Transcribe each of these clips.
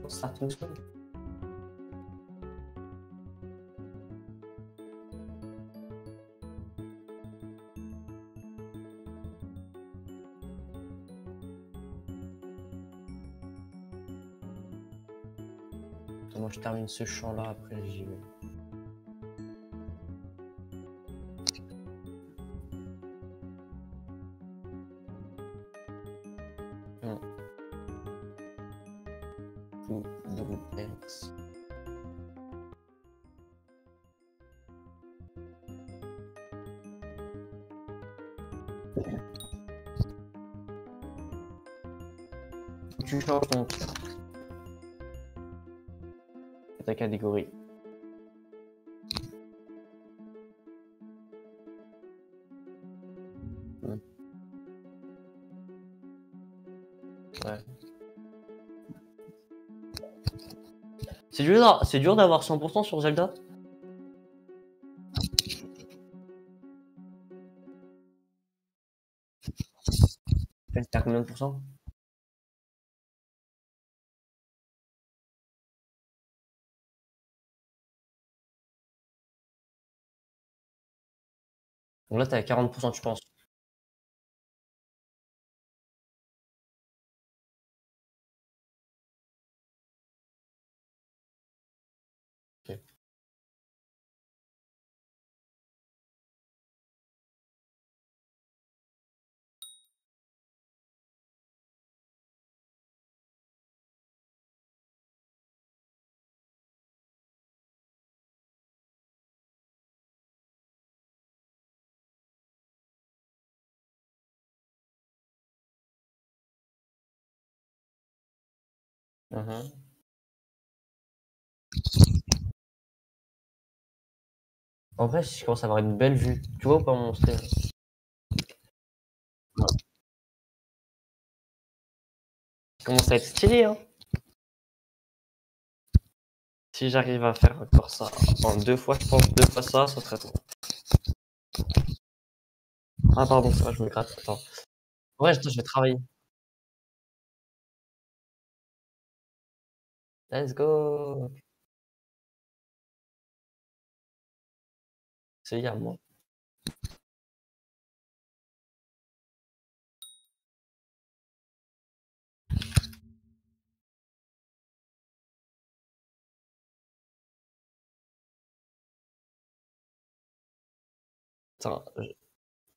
Starting soon. Moi je termine ce champ là, après j'y vais. Double X. Tu changes ton ta catégorie. Ouais. C'est dur d'avoir 100% sur Zelda. T'as combien de pourcents? Donc là t'es à 40% tu penses. Okay. En vrai, je commence à avoir une belle vue. Tu vois ou pas mon style? Ça commence à être stylé, hein. Si j'arrive à faire encore ça en 2 fois, je pense 2 fois ça serait tout. Ah pardon, ça va, je me gratte. Attends. Ouais, je vais travailler. Let's go. C'est à moi.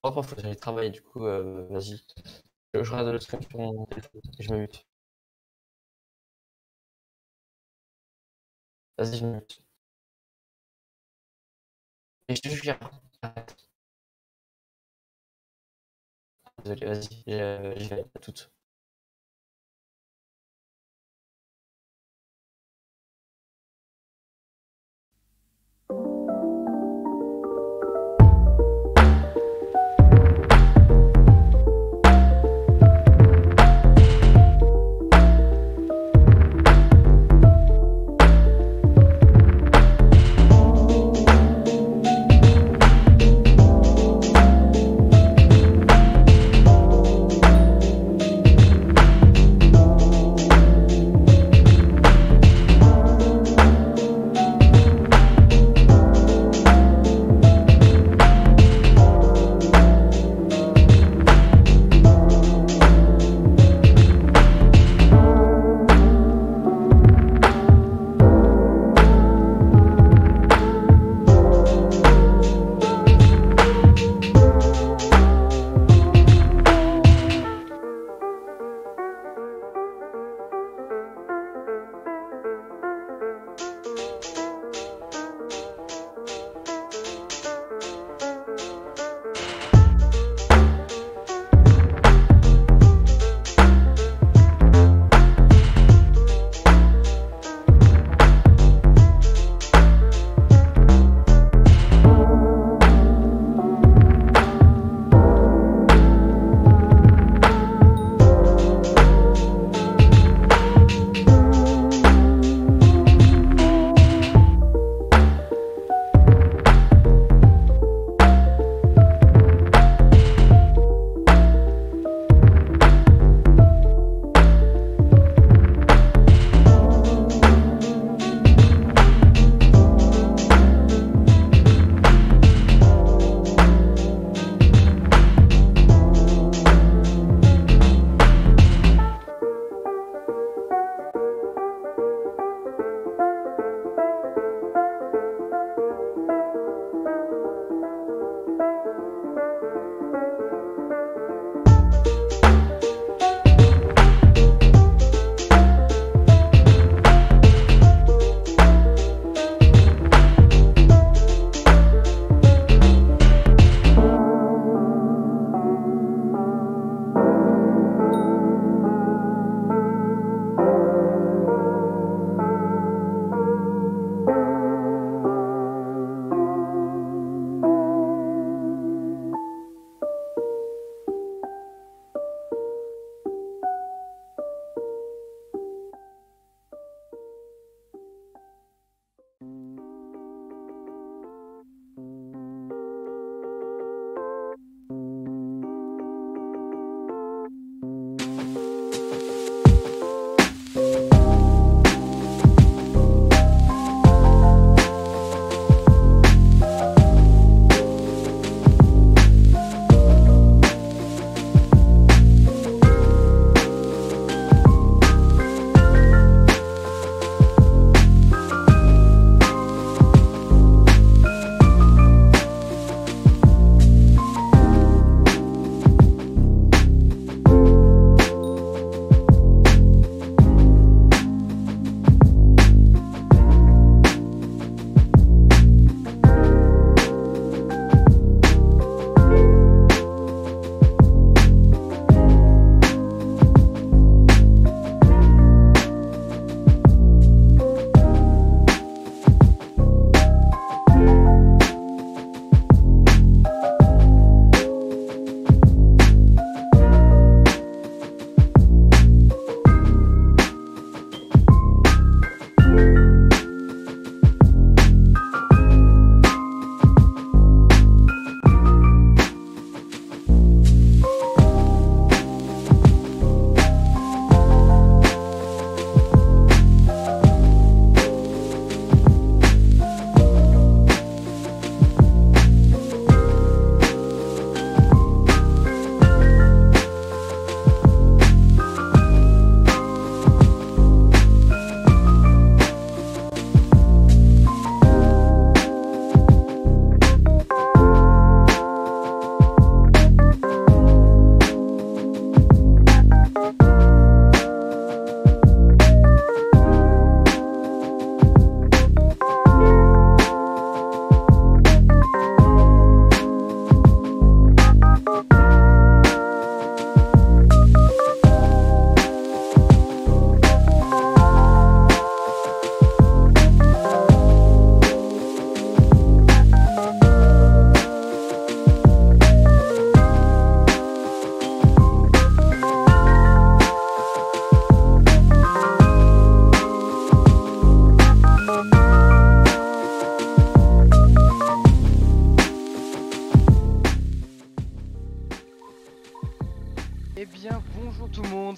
Attends, faut que j'aille travailler du coup, vas-y. Je regarde le stream sur mon téléphone et je me mute. Vas-y, je me mute. Et je te jure, arrête. Désolé, vas-y, j'y vais à toutes.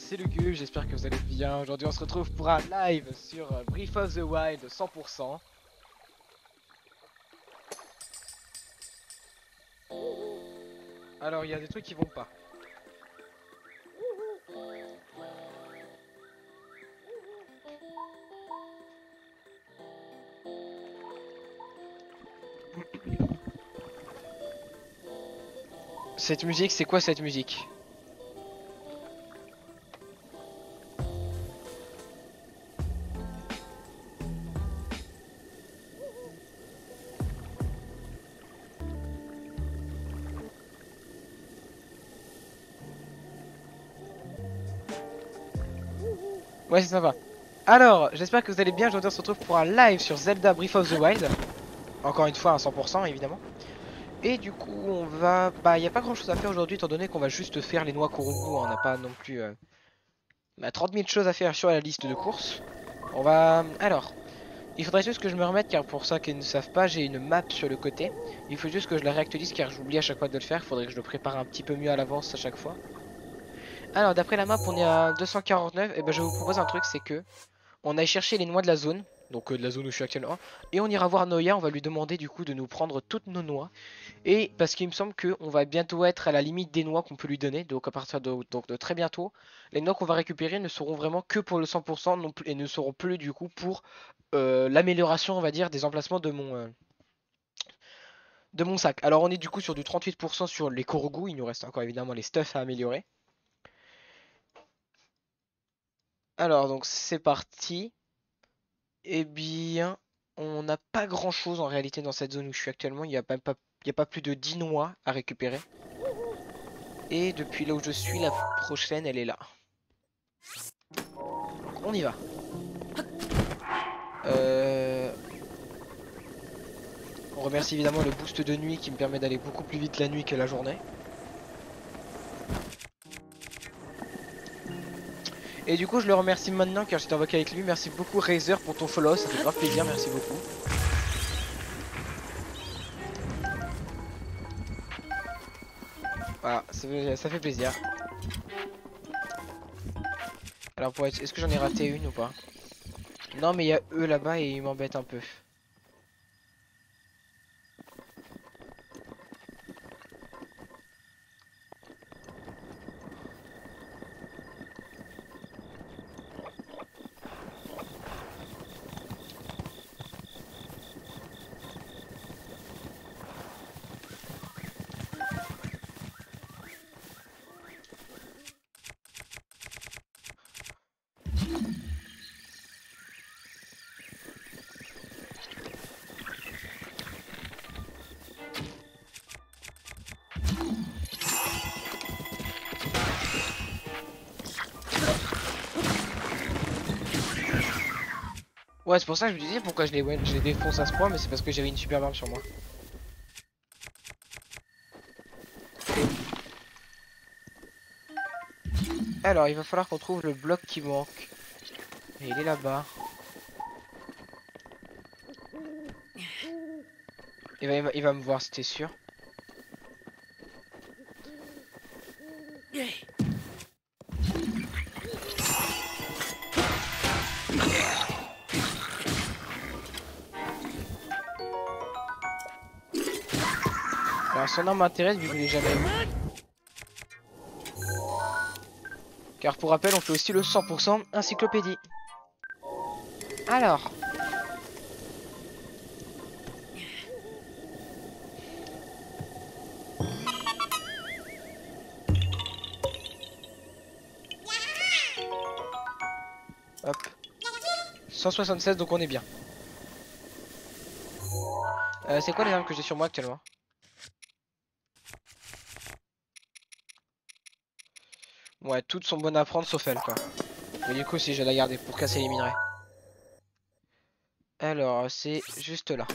c'est Lugu, j'espère que vous allez bien. Aujourd'hui on se retrouve pour un live sur Breath of the Wild 100%. Alors il y a des trucs qui vont pas. Cette musique, c'est quoi cette musique? Ouais, c'est sympa. Alors, j'espère que vous allez bien. Aujourd'hui, on se retrouve pour un live sur Zelda Breath of the Wild. Encore une fois, à 100% évidemment. Et du coup, on va... Bah, il n'y a pas grand chose à faire aujourd'hui, étant donné qu'on va juste faire les noix Korugu. On n'a pas non plus 30 000 choses à faire sur la liste de courses. On va... Alors, il faudrait juste que je me remette, car pour ça qu'ils ne savent pas, j'ai une map sur le côté. Il faut juste que je la réactualise, car j'oublie à chaque fois de le faire. Il faudrait que je le prépare un petit peu mieux à l'avance à chaque fois. Alors, d'après la map, on est à 249. Et ben, je vous propose un truc, c'est que on aille chercher les noix de la zone, donc de la zone où je suis actuellement, et on ira voir Noya, on va lui demander du coup de nous prendre toutes nos noix, et parce qu'il me semble qu'on va bientôt être à la limite des noix qu'on peut lui donner, donc à partir de très bientôt, les noix qu'on va récupérer ne seront vraiment que pour le 100% non plus, et ne seront plus du coup pour l'amélioration on va dire des emplacements de mon sac. Alors on est du coup sur du 38% sur les Korugu, il nous reste encore évidemment les stuffs à améliorer. Alors donc c'est parti. Eh bien, on n'a pas grand chose en réalité dans cette zone où je suis actuellement. Il n'y a pas plus de 10 noix à récupérer. Et depuis là où je suis, la prochaine elle est là. Donc, on y va. On remercie évidemment le boost de nuit qui me permet d'aller beaucoup plus vite la nuit que la journée. Et du coup je le remercie maintenant car j'étais en vocal avec lui. Merci beaucoup Razer pour ton follow, ça fait grave plaisir, merci beaucoup. Voilà, ça fait plaisir. Alors pour être... est-ce que j'en ai raté une ou pas? Non mais il y a eux là-bas et ils m'embêtent un peu. Ouais, c'est pour ça que je me disais pourquoi je les défonce à ce point, mais c'est parce que j'avais une super arme sur moi. Alors, il va falloir qu'on trouve le bloc qui manque. Et il est là-bas. Il va me voir, c'était sûr. Alors, son arme m'intéresse vu que je l'ai jamais eu. Car pour rappel, on fait aussi le 100% encyclopédie. Alors. Hop. 176, donc on est bien. C'est quoi les armes que j'ai sur moi actuellement? Ouais, toutes sont bonnes à prendre sauf elle, quoi. Mais du coup, si je vais la garder pour casser les minerais. Alors, c'est juste là.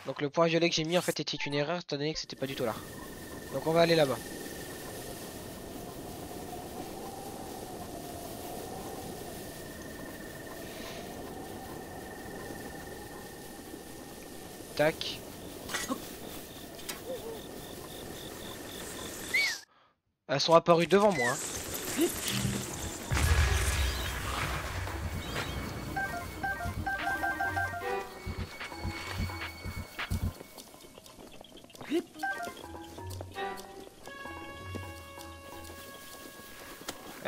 Donc le point violet que j'ai mis en fait était une erreur étant donné que c'était pas du tout là. Donc on va aller là-bas. Tac. Elles sont apparues devant moi. Hein.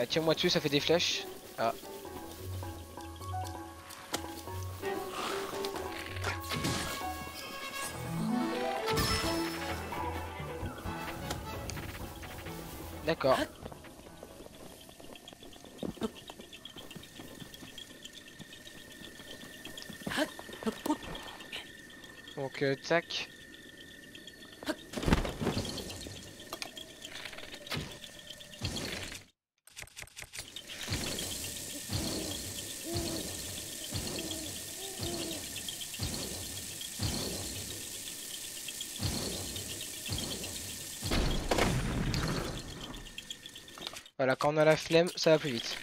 Tiens-moi dessus, ça fait des flèches. Ah. D'accord. Donc tac. Voilà, quand on a la flemme, ça va plus vite.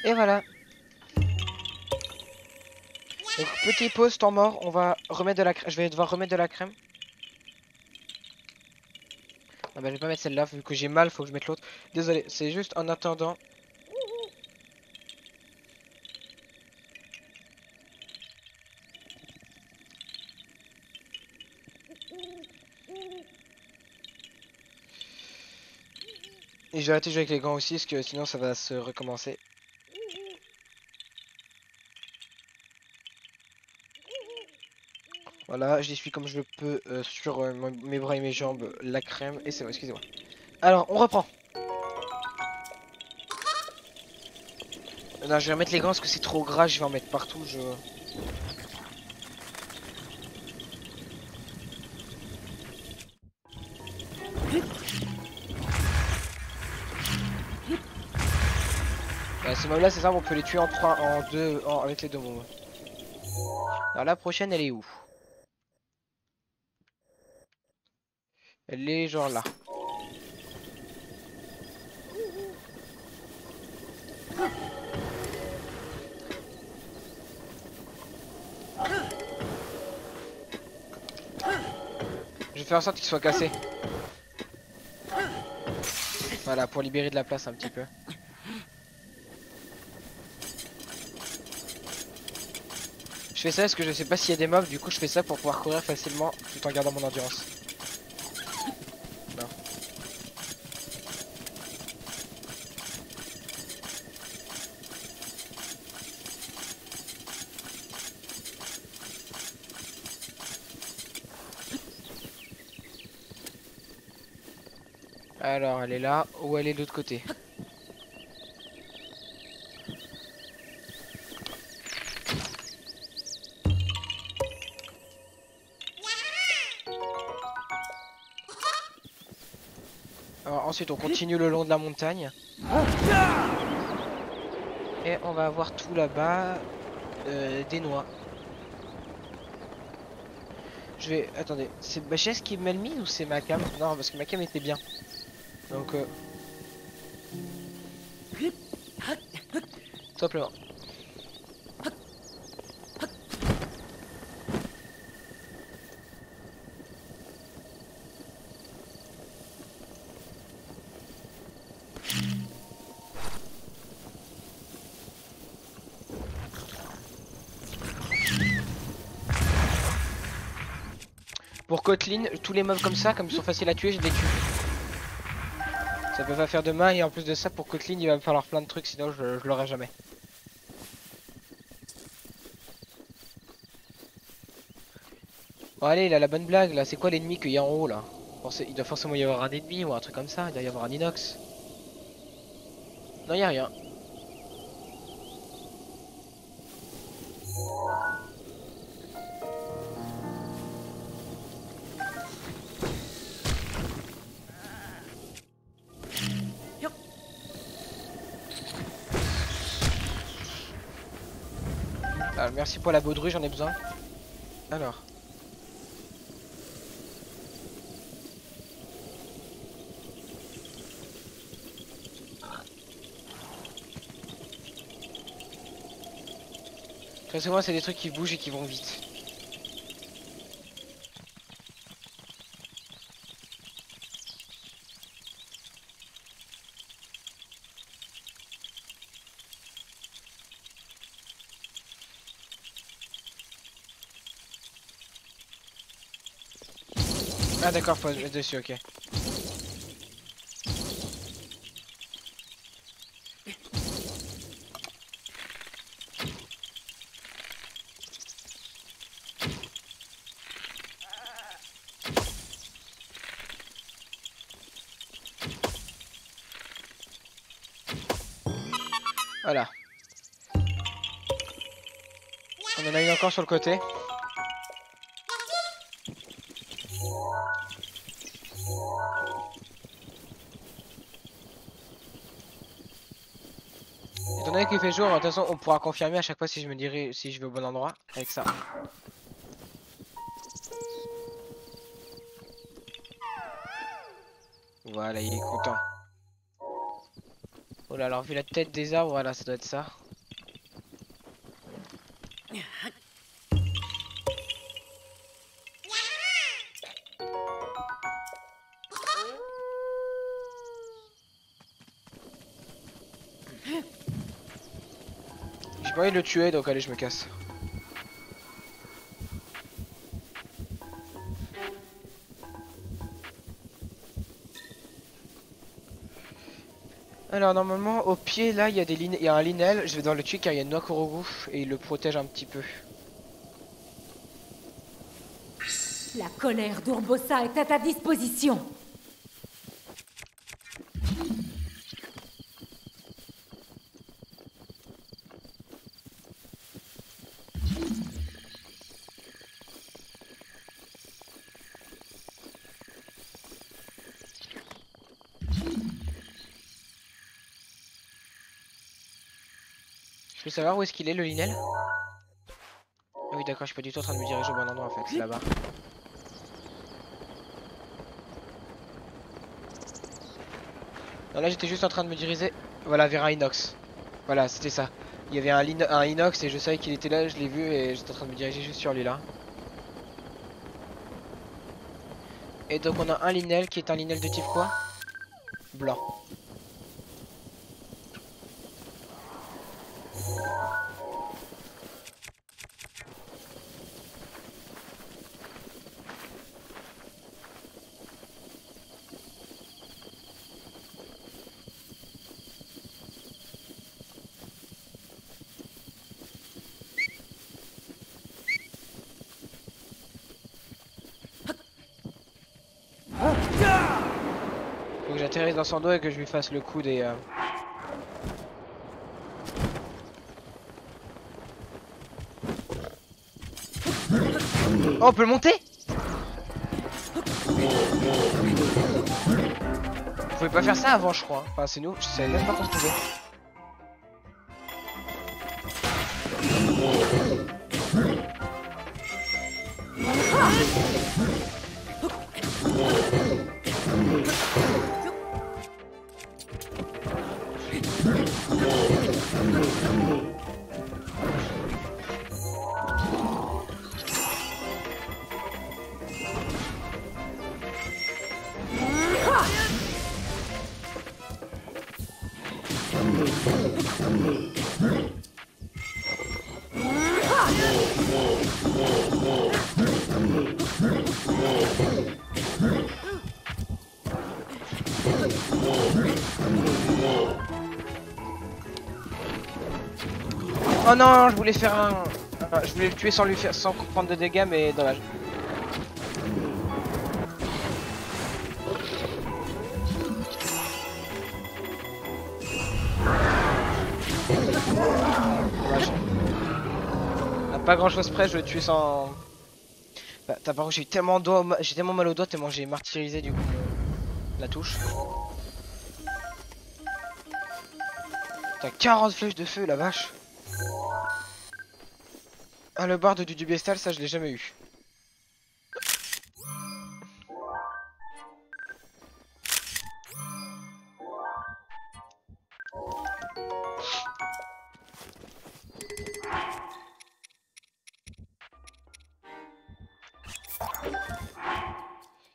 Et voilà. Donc petit pause, temps mort, on va remettre de la crème. Je vais devoir remettre de la crème. Ah bah je vais pas mettre celle-là, vu que j'ai mal, faut que je mette l'autre. Désolé, c'est juste en attendant. Et j'ai arrêté de jouer avec les gants aussi, parce que sinon ça va se recommencer. Voilà, j'y suis comme je le peux sur mes bras et mes jambes, la crème, et c'est bon, excusez-moi. Alors, on reprend. Non, je vais remettre les gants parce que c'est trop gras, je vais en mettre partout, je... Ces mobs là, c'est ça, on peut les tuer en 3, en 2, avec les deux mobs. Alors la prochaine, elle est où? Elle est genre là. Je vais faire en sorte qu'il soit cassé. Voilà, pour libérer de la place un petit peu. Je fais ça parce que je sais pas s'il y a des mobs, du coup je fais ça pour pouvoir courir facilement tout en gardant mon endurance. Non. Alors elle est là, ou elle est de l'autre côté? Alors ensuite on continue le long de la montagne. Et on va avoir tout là-bas des noix. Je vais... Attendez, c'est Bachès qui m'a mis ou c'est ma cam? Non, parce que ma cam était bien. Donc tout simplement. Pour Kotlin, tous les mobs comme ça, comme ils sont faciles à tuer, je les tue. Ça peut pas faire de mal et en plus de ça, pour Kotlin, il va me falloir plein de trucs, sinon je l'aurai jamais. Bon allez, il a la bonne blague là, c'est quoi l'ennemi qu'il y a en haut là? Il doit forcément y avoir un ennemi ou un truc comme ça, il doit y avoir un inox. Non, y a rien. Ah, merci pour la baudrue, j'en ai besoin. Alors. Très souvent, c'est des trucs qui bougent et qui vont vite. Ah d'accord, faut se mettre dessus, ok. Voilà. On en a une encore sur le côté. Étant donné qu'il fait jour, de toute façon on pourra confirmer à chaque fois si je me dirai si je vais au bon endroit avec ça. Voilà, il est content. Oh là, alors vu la tête des arbres, voilà, ça doit être ça. J'ai pas envie de le tuer, donc allez, je me casse. Alors normalement au pied là il y a il y a un linel, je vais devoir le tuer car il y a une noix Korogu et il le protège un petit peu. La colère d'Urbosa est à ta disposition. Je peux savoir où est-ce qu'il est le linel? Ah oui d'accord, je suis pas du tout en train de me diriger au bon endroit en fait, c'est là-bas. Non là j'étais juste en train de me diriger, voilà, vers un inox. Voilà, c'était ça. Il y avait un inox et je savais qu'il était là, je l'ai vu et j'étais en train de me diriger juste sur lui là. Et donc on a un linel qui est un linel de type quoi? Blanc. Faut que j'atterrisse dans son dos et que je lui fasse le coup des... Oh, on peut le monter? Vous pouvez pas faire ça avant, je crois. Enfin, c'est nous, je savais même pas qu'on se pouvait. Oh non, je voulais faire un... Je voulais le tuer sans lui faire... sans prendre de dégâts, mais dommage. Dommage. À pas grand chose près, je vais le tuer sans... Bah, t'as par contre, j'ai tellement mal au doigt tellement j'ai martyrisé du coup la touche. T'as 40 flèches de feu, la vache. Ah, le bar de du bestial, ça je l'ai jamais eu.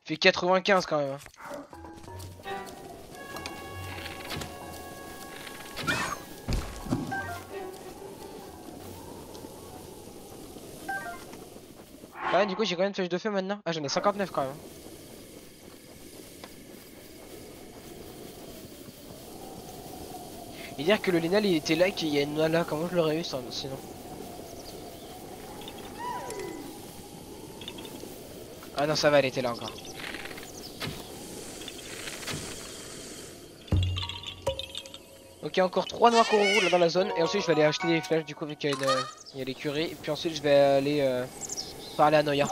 Fait 95 quand même. Ouais, du coup, j'ai combien de flèches de feu maintenant? Ah, j'en ai 59 quand même. Et dire que le Lénal il était là, qu'il y a une noix là, comment je l'aurais eu sinon? Ah non, ça va, elle était là encore. Ok, encore 3 noirs coraux là dans la zone. Et ensuite, je vais aller acheter des flèches du coup, vu qu'il y a il y a l'écurie. Et puis ensuite, je vais aller parler à Noya.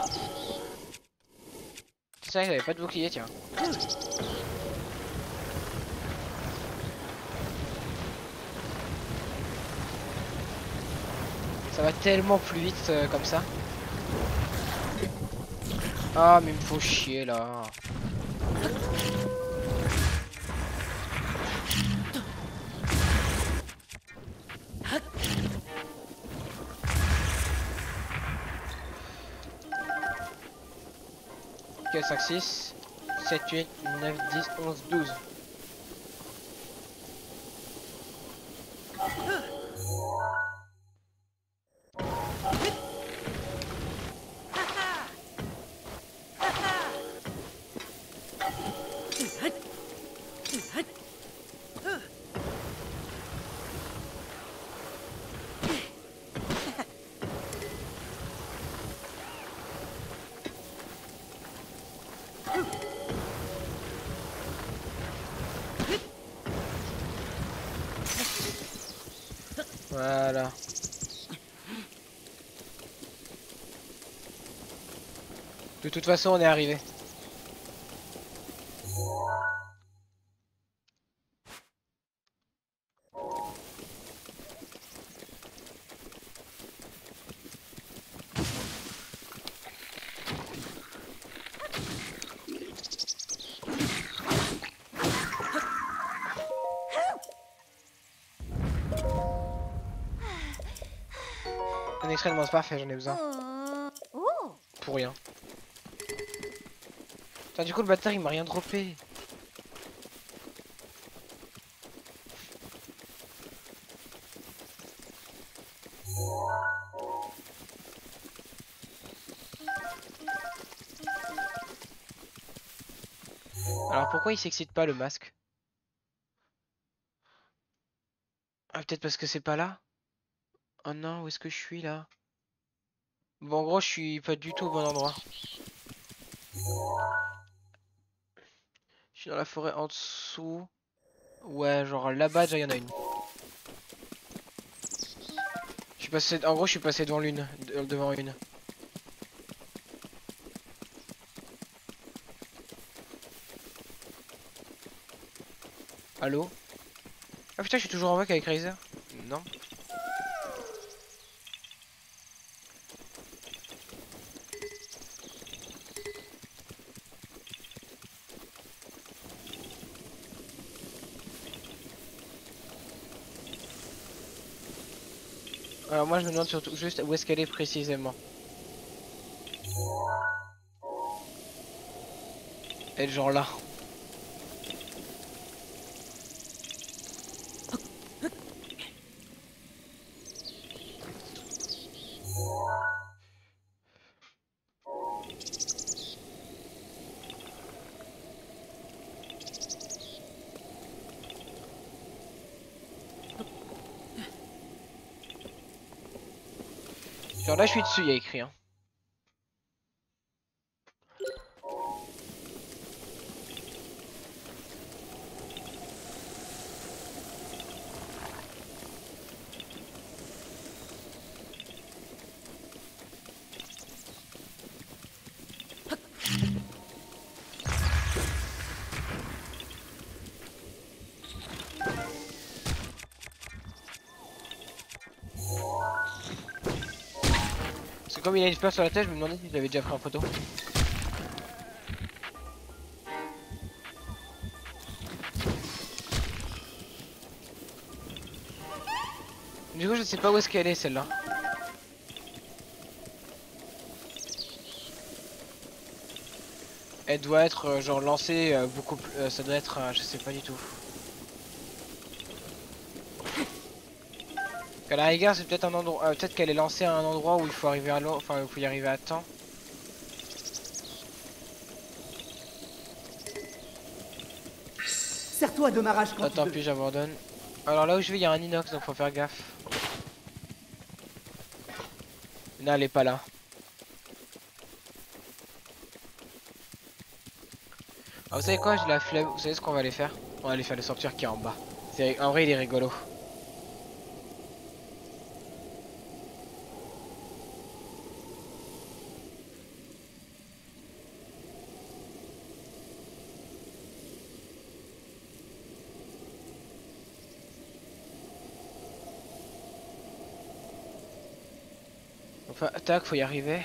C'est vrai, j'avais pas de bouclier, tiens. Ça va tellement plus vite comme ça. Ah, mais il me faut chier là. Ok, 5, 6, 7, 8, 9, 10, 11, 12. Voilà. De toute façon, on est arrivé. Un extrêmement parfait, j'en ai besoin. Pour rien. Putain, du coup, le bâtard il m'a rien droppé. Alors pourquoi il s'excite pas le masque? Ah, peut-être parce que c'est pas là? Oh non, où est-ce que je suis là? Bon, en gros, je suis pas du tout au bon endroit. Je suis dans la forêt en dessous. Ouais, genre là-bas, déjà, il y en a une. Je suis passé... En gros, je suis passé devant l'une. Devant une. Allô? Ah putain, je suis toujours en voc avec Razer? Non. Alors moi, je me demande surtout juste où est-ce qu'elle est précisément. Elle est genre là. Genre là, je suis dessus, il y a écrit. Hein. Parce que comme il a une fleur sur la tête, je me demandais si je l'avais déjà pris en photo. Du coup, je sais pas où est-ce qu'elle est celle-là. Elle doit être genre lancée beaucoup plus. Ça doit être. Je sais pas du tout. À la rigueur, c'est peut-être un endroit. Peut-être qu'elle est lancée à un endroit où il faut arriver à enfin, il faut y arriver à temps. Serre-toi de ma rage quand tu Tant veux. pis, j'abandonne. Alors là où je vais, il y a un inox, donc faut faire gaffe. Là, elle est pas là. Alors, vous savez quoi, j'ai la flemme. Vous savez ce qu'on va aller faire? On va aller faire le sanctuaire qui est en bas. En vrai, il est rigolo. Enfin, tac, faut y arriver.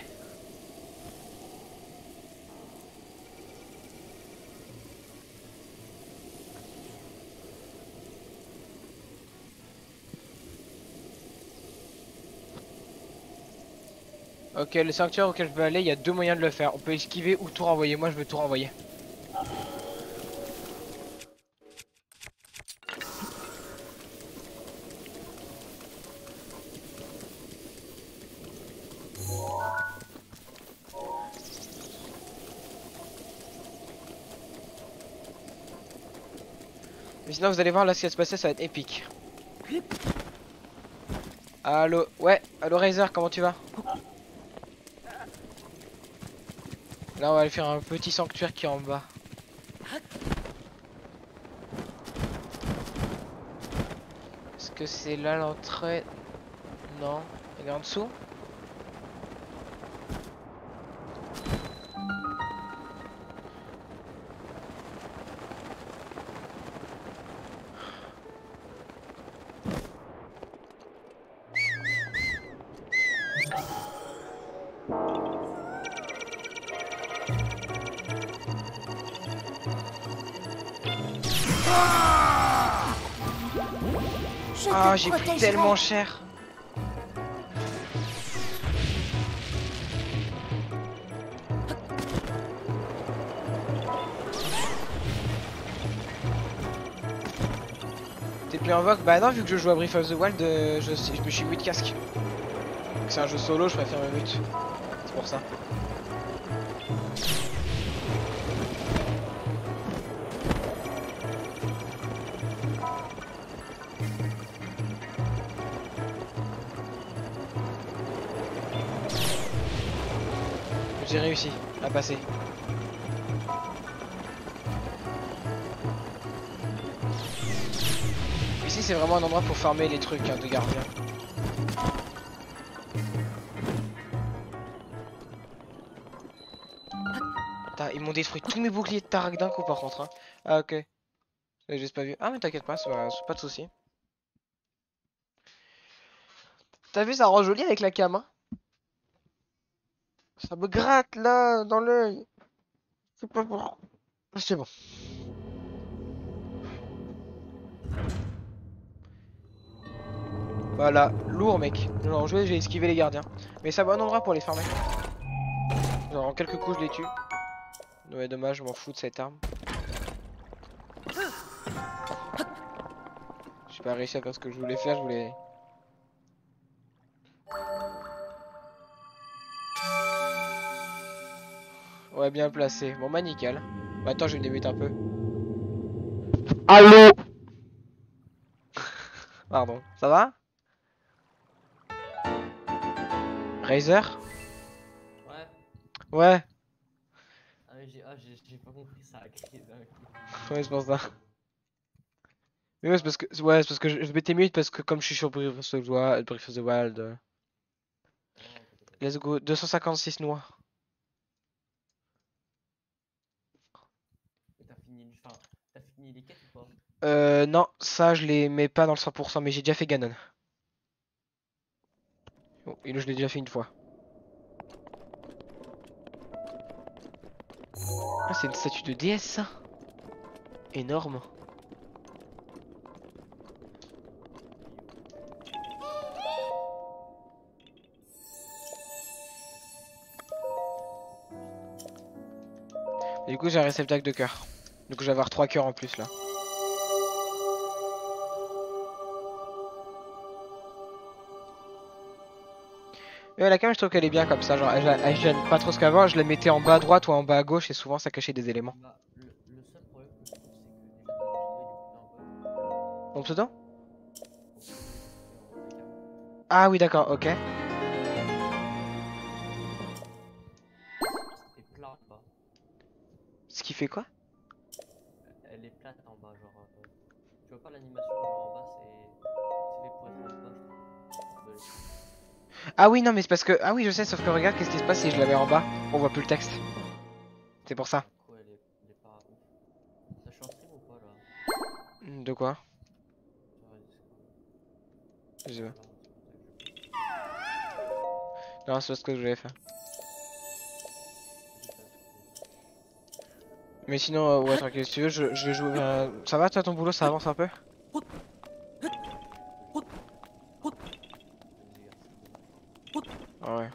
Ok, le sanctuaire auquel je veux aller, il y a deux moyens de le faire. On peut esquiver ou tout renvoyer. Moi, je veux tout renvoyer. Mais sinon, vous allez voir là ce qui va se passer, ça va être épique. Allo, ouais, allo Razer, comment tu vas? Là, on va aller faire un petit sanctuaire qui est en bas. Est-ce que c'est là l'entrée? Non, elle est en dessous. Ah, j'ai pris tellement cher. T'es plus invoque? Bah non, vu que je joue à Breath of the Wild, je me suis 8 casques. C'est un jeu solo, je préfère me 8. C'est pour ça. J'ai réussi à passer. Ici c'est vraiment un endroit pour farmer les trucs hein, de gardien. Ils m'ont détruit tous mes boucliers de Tarak d'un coup par contre. Hein. Ah ok. J'ai juste pas vu. Ah mais t'inquiète pas, c'est pas de soucis. T'as vu ça rend joli avec la cam hein. Ça me gratte là dans l'œil. C'est pas bon. C'est bon. Voilà, lourd mec. Genre j'ai esquivé les gardiens. Mais c'est un bon endroit pour les farmer. Genre en quelques coups je les tue. Ouais dommage, je m'en fous de cette arme. J'ai pas réussi à faire ce que je voulais faire, je voulais... Ouais bien placé. Bon bah nickel. Bah attends je vais me débuter un peu. Allô. Pardon, ça va? Razer? Ouais. Ouais. J'ai pas compris ça a crié d'un coup. Ouais c'est pour ça. Mais ouais c'est parce que, ouais, c'est parce que je m'étais mute parce que comme je suis sur Breath of the Wild, Oh, let's go, 256 noix. t'as fini les quêtes ou pas? Non, ça je les mets pas dans le 100%, mais j'ai déjà fait Ganon. Oh, et là je l'ai déjà fait une fois. Ah c'est une statue de déesse ça? Énorme. Et du coup j'ai un réceptacle de cœur. Donc je vais avoir 3 cœurs en plus là. Mais la cam je trouve qu'elle est bien comme ça, genre elle gêne pas trop ce qu'avant, je la mettais en bas à droite ou en bas à gauche et souvent ça cachait des éléments. Bah, le seul problème que je trouve, c'est que déjà, mon pseudo, il est coupé un peu. Mon pseudo? Donc, la cam. Ah oui d'accord, ok. Et plat, quoi. Ce qui fait quoi? Elle est plate en bas, genre. Tu vois pas l'animation, genre en bas, c'est fait pour être en bas, je trouve. De l'écran. Ah oui non mais c'est parce que... Ah oui je sais, sauf que regarde qu'est-ce qui se passe si je la mets en bas. On voit plus le texte. C'est pour ça. Du coup, elle est pas ouf. Ça, je suis en stream ou pas là? De quoi? Sur Discord. Je sais pas. Voilà, c'est pour ça que je Non c'est pas ce que je voulais faire. Mais sinon, ouais, tranquille, si tu veux, je vais jouer. Ça va, toi, ton boulot, ça avance un peu? Ah ouais.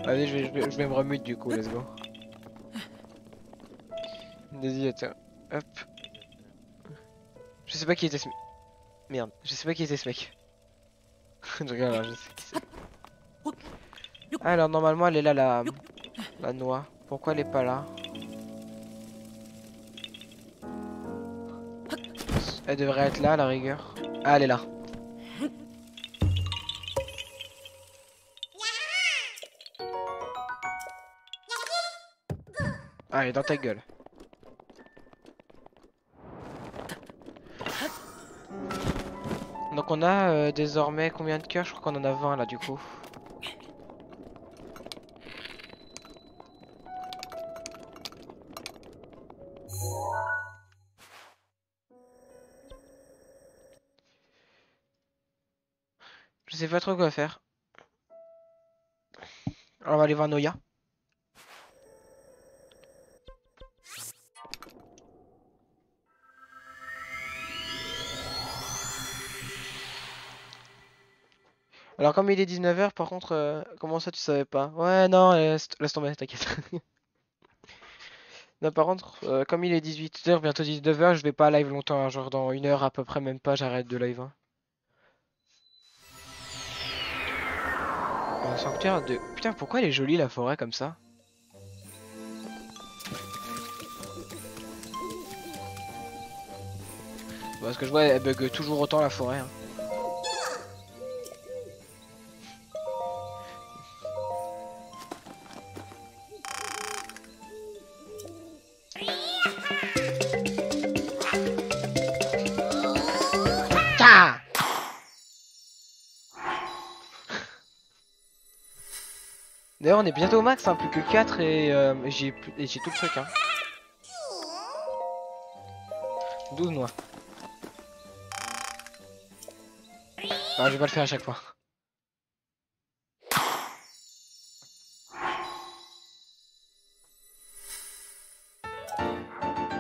Allez, je vais me remute du coup, let's go. Vas-y, attends. Hop. Je sais pas qui était ce mec. Merde, je sais pas qui était ce mec. Je regarde là, je sais qui c'est. Alors, normalement, elle est là, la noix. Pourquoi elle est pas là? Elle devrait être là, à la rigueur. Ah, elle est là. Ah, elle est dans ta gueule. Donc on a désormais combien de cœurs? Je crois qu'on en a 20 là du coup. Je sais pas trop quoi faire. Alors, on va aller voir Noya. Alors comme il est 19 h par contre, comment ça tu savais pas? Ouais non, laisse tomber, t'inquiète. Non par contre, comme il est 18 h, bientôt 19 h, je vais pas live longtemps, hein, genre dans 1 heure à peu près, même pas, j'arrête de live. Hein. Sanctuaire de... Putain, pourquoi elle est jolie la forêt comme ça? Parce que je vois, elle bug toujours autant la forêt. Hein. Ta D'ailleurs, on est bientôt au max, hein, plus que 4 et j'ai tout le truc. Hein. 12 noix. Ah, je vais pas le faire à chaque fois.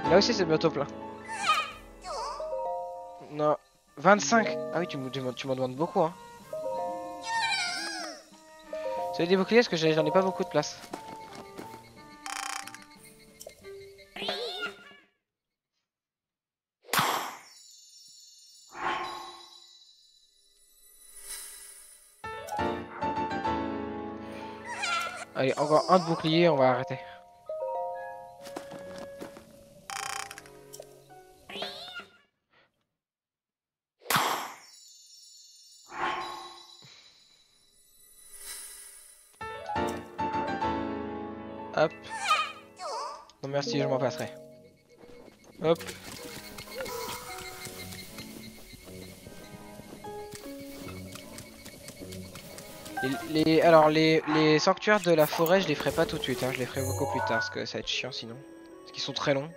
Là aussi, c'est bientôt plein. Non, 25. Ah oui, tu m'en demandes beaucoup. Hein. Ça des boucliers parce que j'en ai pas beaucoup de place. Allez, encore un de bouclier, on va arrêter. Hop. Non merci, je m'en passerai. Hop. Alors les sanctuaires de la forêt, je les ferai pas tout de suite, hein, je les ferai beaucoup plus tard parce que ça va être chiant sinon. Parce qu'ils sont très longs.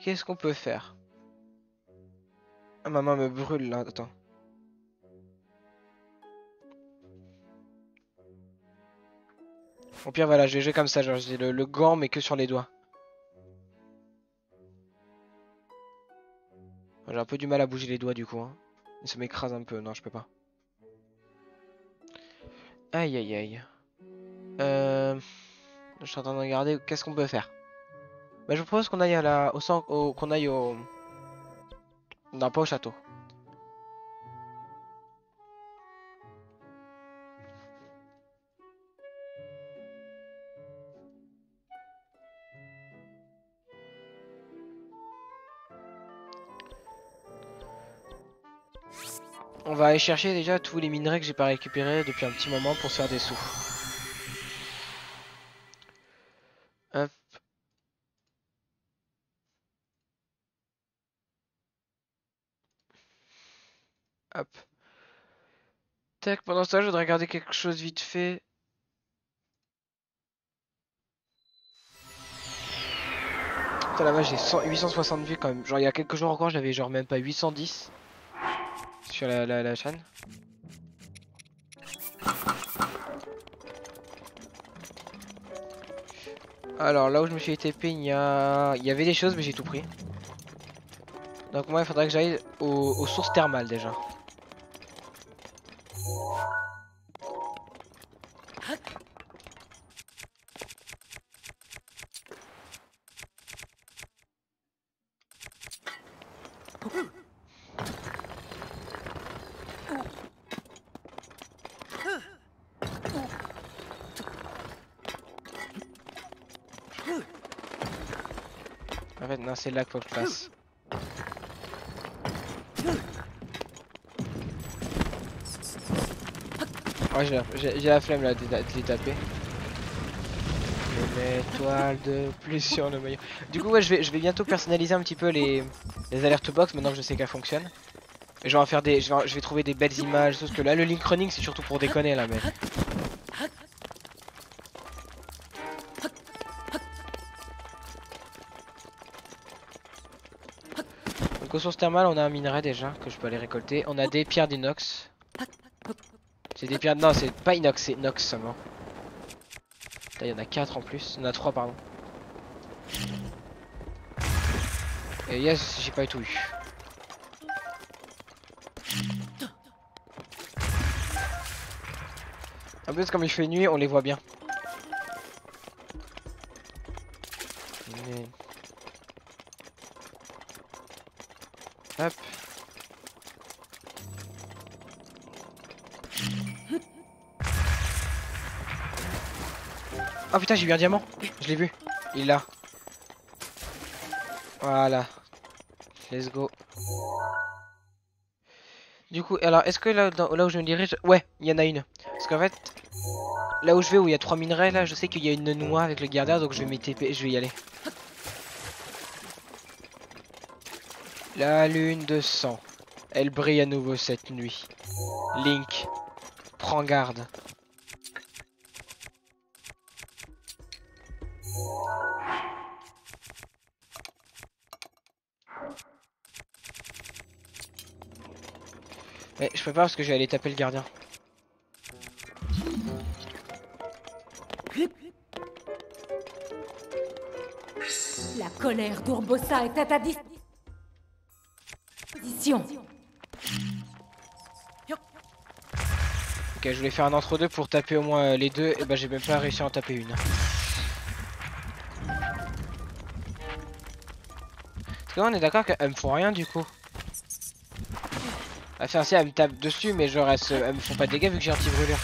Qu'est-ce qu'on peut faire? Ah, ma main me brûle là, attends. Au pire voilà, je vais jouer comme ça, genre j'ai le gant mais que sur les doigts. J'ai un peu du mal à bouger les doigts du coup. Hein. Ça m'écrase un peu, non je peux pas. Aïe aïe aïe. Je suis en train de regarder qu'est-ce qu'on peut faire. Bah je vous propose qu'on aille à au centre, qu'on aille au... Non pas au château. On va aller chercher déjà tous les minerais que j'ai pas récupérés depuis un petit moment pour se faire des sous. Hop. Hop. Tac, pendant ce temps, je voudrais regarder quelque chose vite fait. Putain la vache, j'ai 860 vues quand même. Genre il y a quelques jours encore, j'avais genre même pas 810 sur la chaîne. Alors là où je me suis TP, il y avait des choses mais j'ai tout pris. Donc moi il faudrait que j'aille aux sources thermales déjà. En fait non c'est là qu'il faut que je passe. Ouais j'ai la flemme là de les taper. Une étoile de plus sur le maillot. Du coup ouais je vais bientôt personnaliser un petit peu les alertes box maintenant que je sais qu'elles fonctionnent. Et je vais en faire des. Je vais trouver des belles images, parce que là le link running c'est surtout pour déconner là mais. Donc aux sources thermales on a un minerai déjà que je peux aller récolter. On a des pierres d'inox. C'est des pierres. Non c'est pas inox, c'est inox seulement. Là il y en a 4 en plus. Il y en a 3 pardon. Et yes j'ai pas tout eu. En plus comme il fait nuit on les voit bien. Mais... Hop. Oh putain j'ai eu un diamant. Je l'ai vu. Il est là. Voilà. Let's go. Du coup, alors est-ce que là, là où je me dirige... Ouais, il y en a une. Parce qu'en fait, là où je vais, où il y a 3 minerais, là, je sais qu'il y a une noix avec le gardien, donc je vais m'TP, je vais y aller. La lune de sang. Elle brille à nouveau cette nuit. Link, prends garde. Mais je peux pas parce que je vais aller taper le gardien. La colère d'Urbosa est à ta disposition. Ok, je voulais faire un entre-deux pour taper au moins les deux, et bah j'ai même pas réussi à en taper une. Parce que là, on est d'accord qu'elles me font rien du coup. Enfin si elles me tapent dessus mais genre elles me font pas de dégâts vu que j'ai anti-brûlure.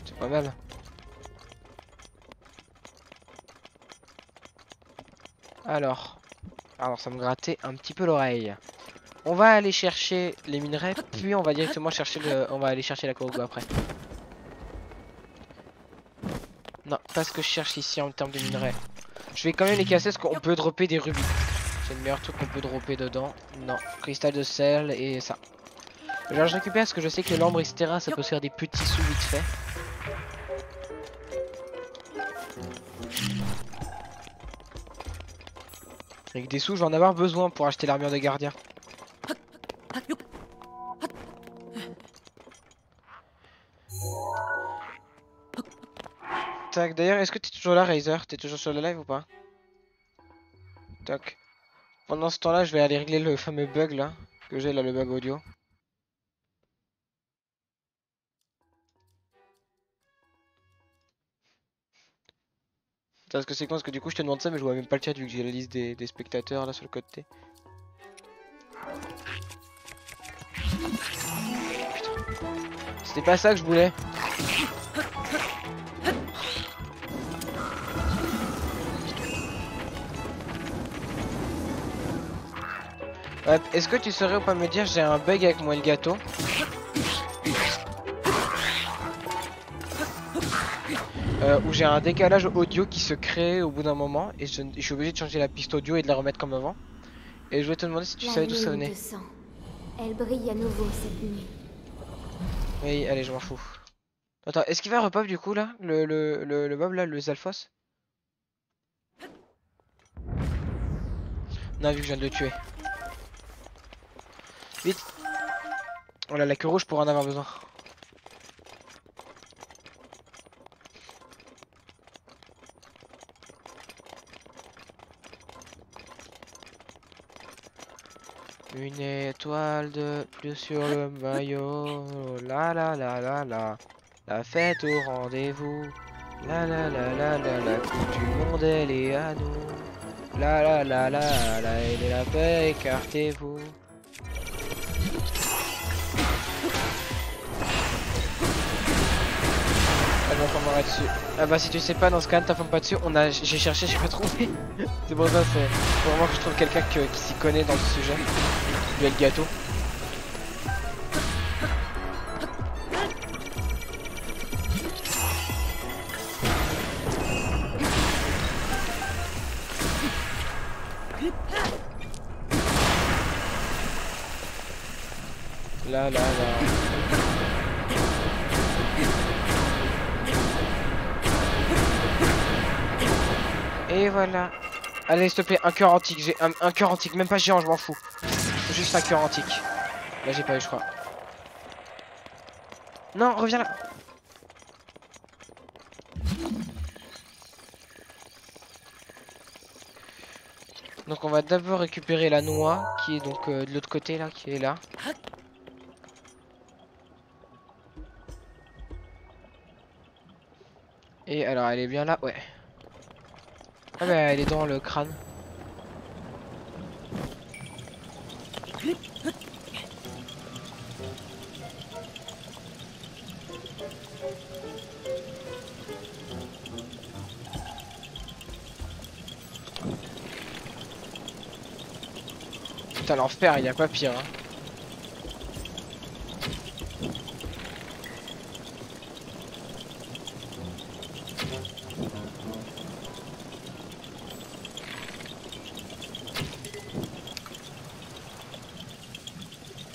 C'est pas mal. Alors ça me grattait un petit peu l'oreille. On va aller chercher les minerais puis on va directement chercher on va aller chercher la Korugo après. Non, pas ce que je cherche ici en termes de minerais. Je vais quand même les casser parce qu'on peut dropper des rubis. C'est le meilleur truc qu'on peut dropper dedans. Non, cristal de sel et ça. Genre je récupère parce que je sais que l'ambre etc ça peut se faire des petits sous vite fait. Avec des sous je vais en avoir besoin pour acheter l'armure de gardien. Tac, d'ailleurs est-ce que t'es toujours là Razer? T'es toujours sur le live ou pas? Tac. Pendant ce temps là je vais aller régler le fameux bug là. que j'ai là, le bug audio. Parce que c'est con, parce que du coup je te demande ça, mais je vois même pas le chat vu que j'ai la liste des spectateurs là sur le côté. C'était pas ça que je voulais. Ouais, est-ce que tu saurais ou pas me dire, j'ai un bug avec mon Elgato. Où j'ai un décalage audio qui se crée au bout d'un moment et je suis obligé de changer la piste audio et de la remettre comme avant. Et je voulais te demander si tu savais d'où ça venait. Elle brille à nouveau cette nuit. Oui, allez, je m'en fous. Attends, est-ce qu'il va repop du coup là le mob là, le Zalfos? Non, vu que je viens de le tuer. Vite! On a la queue rouge pour en avoir besoin. Une étoile de plus sur le maillot. La la la la la. La fête au rendez-vous. La la la la la la. Coupe du monde elle est à nous. La la la la la. Elle est la paix, écartez-vous. Elle va tomber dessus. Ah bah si tu sais pas, dans ce cas, t'as pas dessus. J'ai cherché, j'ai pas trouvé. C'est pour ça, faut vraiment que je trouve quelqu'un qui s'y connaît dans le sujet. Du Elgato. Là là là. Et voilà. Allez, s'il te plaît, un cœur antique. J'ai un cœur antique, même pas géant, je m'en fous. Juste un cœur antique. Là, j'ai pas eu, je crois. Non, reviens là. Donc, on va d'abord récupérer la noix qui est donc de l'autre côté là, qui est là. Et alors, elle est bien là, ouais. Ah bah, elle est dans le crâne. Putain, l'enfer, il y a pas pire. Hein.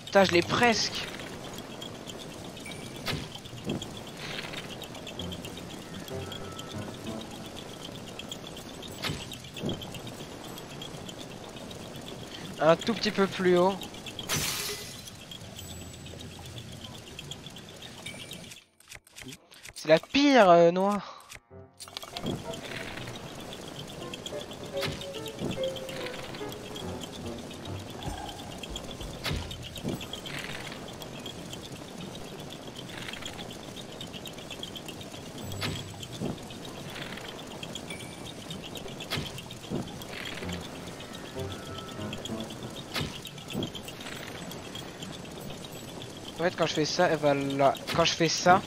Putain, je l'ai presque. Un tout petit peu plus haut. C'est la pire noix. En fait, quand je fais ça, elle va là. Quand je fais ça,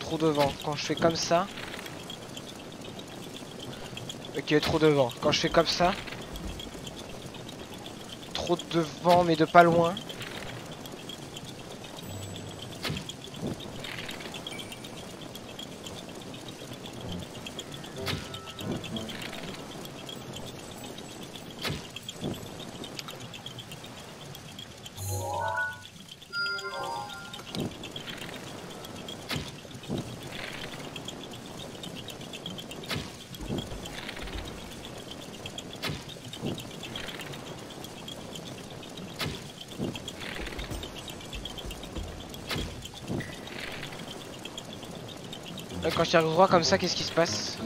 trop devant. Quand je fais comme ça, ok, trop devant. Quand je fais comme ça, trop devant, mais de pas loin. Quand je tire droit comme ça, qu'est-ce qui se passe?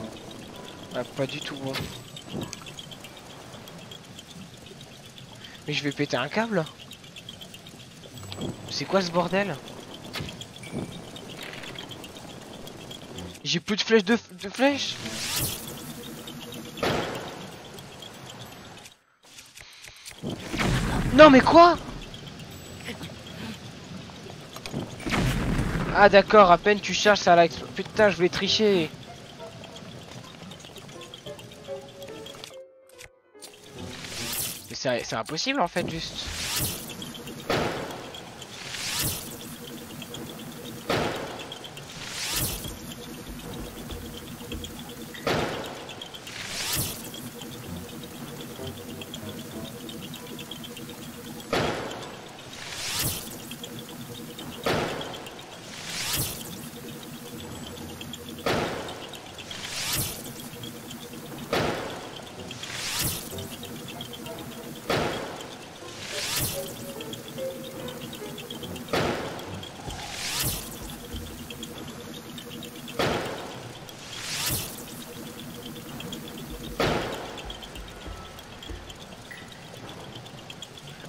Ah, pas du tout bon. Mais je vais péter un câble. C'est quoi ce bordel? J'ai plus de flèches de flèches. Non mais quoi? Ah d'accord, à peine tu charges ça la... Putain, je voulais tricher. Mais c'est impossible en fait juste.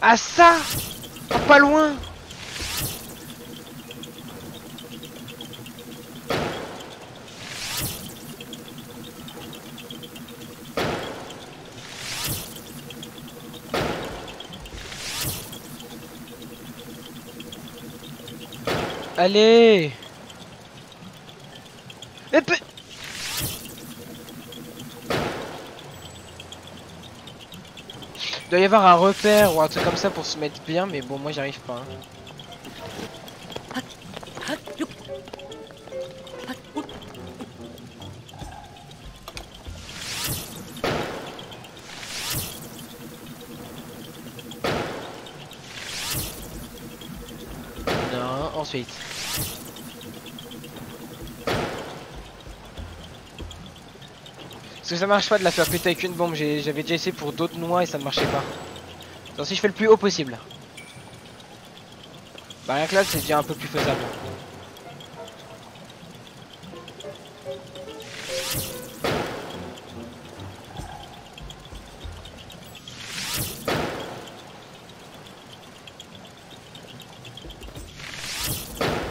Ah ça! Ah, pas loin! Allez! Et puis... Il doit y avoir un repère ou un truc comme ça pour se mettre bien, mais bon, moi j'y arrive pas. Hein. Non, ensuite. Parce que ça marche pas de la faire péter avec une bombe, j'avais déjà essayé pour d'autres noix et ça ne marchait pas. Donc si je fais le plus haut possible. Bah rien que là c'est déjà un peu plus faisable.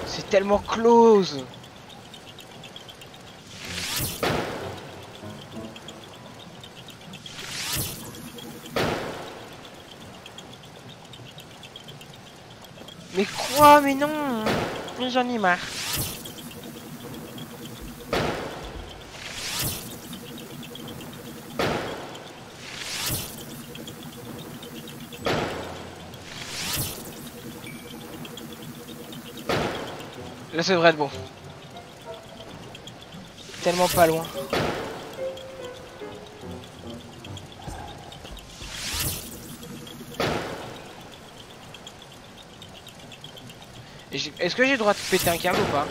C'est tellement close. Mais quoi? Mais non! Mais j'en ai marre. Là ça devrait être bon. Tellement pas loin. Est-ce que j'ai le droit de péter un câble ou pas?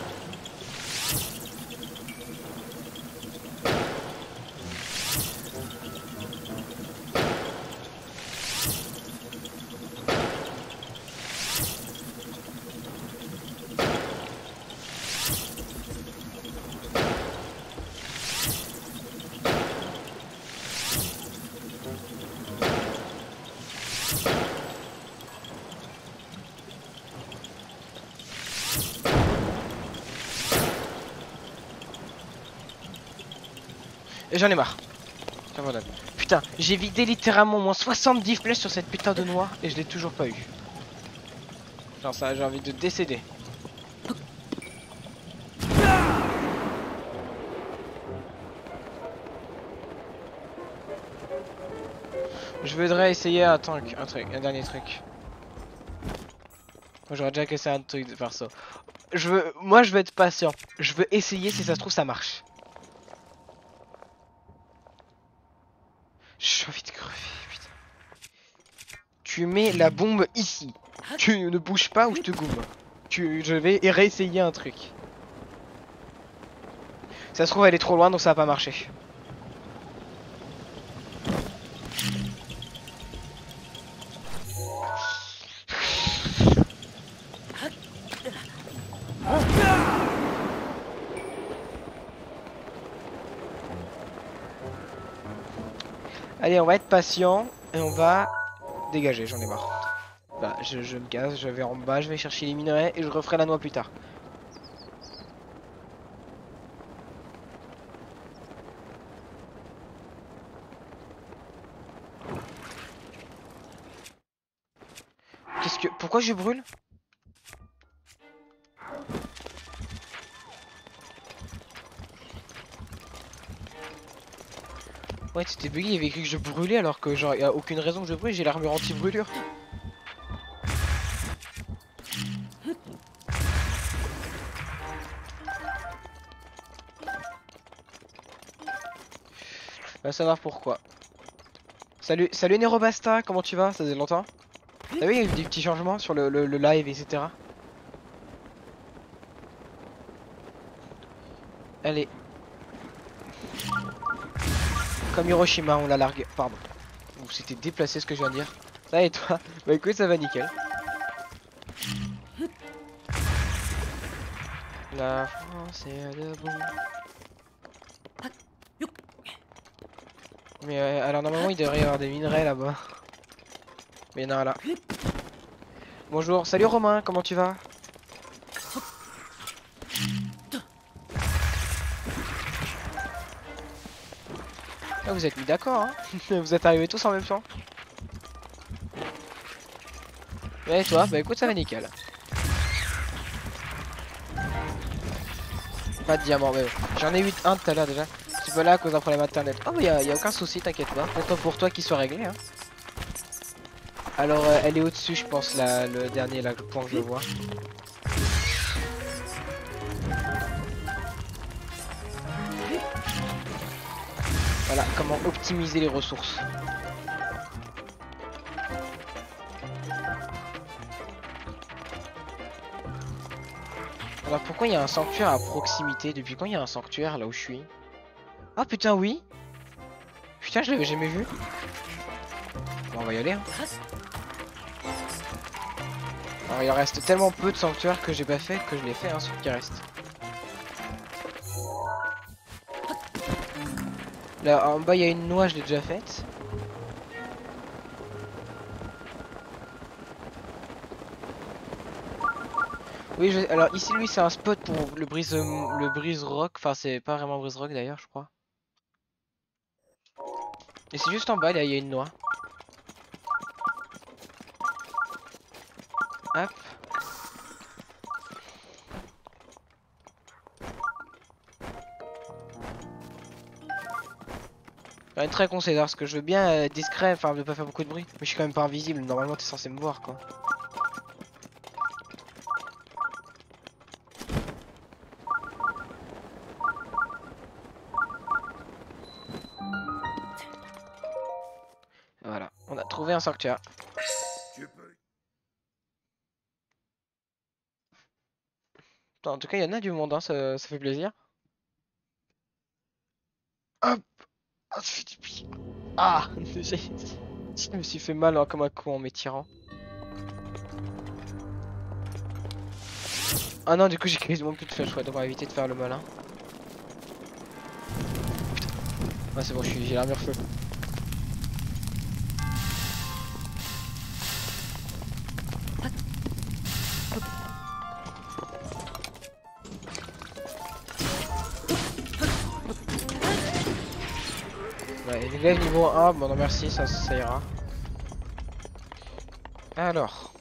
Et j'en ai marre. J'abandonne. Putain, j'ai vidé littéralement moins 70 flèches sur cette putain de noix et je l'ai toujours pas eu. Genre ça, j'ai envie de décéder. Je voudrais essayer un dernier truc. Moi j'aurais déjà cassé un truc par ça. Moi je veux être patient. Je veux essayer, si ça se trouve ça marche. J'ai envie de crever, putain. Tu mets la bombe ici. Tu ne bouges pas ou je te goume. Je vais réessayer un truc. Ça se trouve elle est trop loin donc ça va pas marcher. Allez, on va être patient et on va Dégagez, j'en ai marre. Bah, je me casse, je vais en bas, je vais chercher les minerais et je referai la noix plus tard. Qu'est-ce que... Pourquoi je brûle? Ouais, c'était bugué, il avait écrit que je brûlais alors que genre y a aucune raison que je brûle, j'ai l'armure anti-brûlure. Va savoir pourquoi. Salut, salut Nerobasta, comment tu vas? Ça faisait longtemps? T'as vu, il y a eu des petits changements sur le live, etc. Allez. Comme Hiroshima, on la largue. Pardon. Ouh, c'était déplacé ce que je viens de dire. Ça et toi? Bah écoute, ça va nickel. La France est debout. Mais alors normalement il devrait y avoir des minerais là-bas. Mais non là. Bonjour, salut Romain, comment tu vas? Ah, vous êtes mis d'accord hein. Vous êtes arrivés tous en même temps. Et toi? Bah écoute, ça va nickel. Pas de diamant, mais j'en ai eu un tout à l'heure déjà. C'est pas là à cause d'un problème internet. Oh, y a aucun souci, t'inquiète pas. Pour toi qu'il soit réglé. Hein. Alors, elle est au-dessus, je pense, là, le dernier là, le point que je vois. Voilà, comment optimiser les ressources. Alors pourquoi il y a un sanctuaire à proximité? Depuis quand il y a un sanctuaire là où je suis? Ah putain oui. Putain je l'avais jamais vu. Bon, on va y aller hein. Alors il reste tellement peu de sanctuaires que j'ai pas fait que je l'ai fait hein, ce qui reste. Là en bas il y a une noix, je l'ai déjà faite. Oui, alors ici lui c'est un spot pour le brise rock, enfin c'est pas vraiment brise rock d'ailleurs je crois. Et c'est juste en bas là il y a une noix. Hop. Très conseillé parce que je veux bien discret, enfin ne pas faire beaucoup de bruit. Mais je suis quand même pas invisible, normalement t'es censé me voir quoi. Voilà, on a trouvé un sanctuaire. En tout cas, il y en a du monde, hein, ça fait plaisir. Hop! Ah, ça fait du bien. Ah! Je me suis fait mal hein, comme un con en m'étirant. Ah non, du coup, j'ai quasiment plus de flèches, ouais, donc on va éviter de faire le malin. Ah, c'est bon, j'ai l'armure feu. Ouais, élève niveau 1, bon non merci, ça ira. Alors.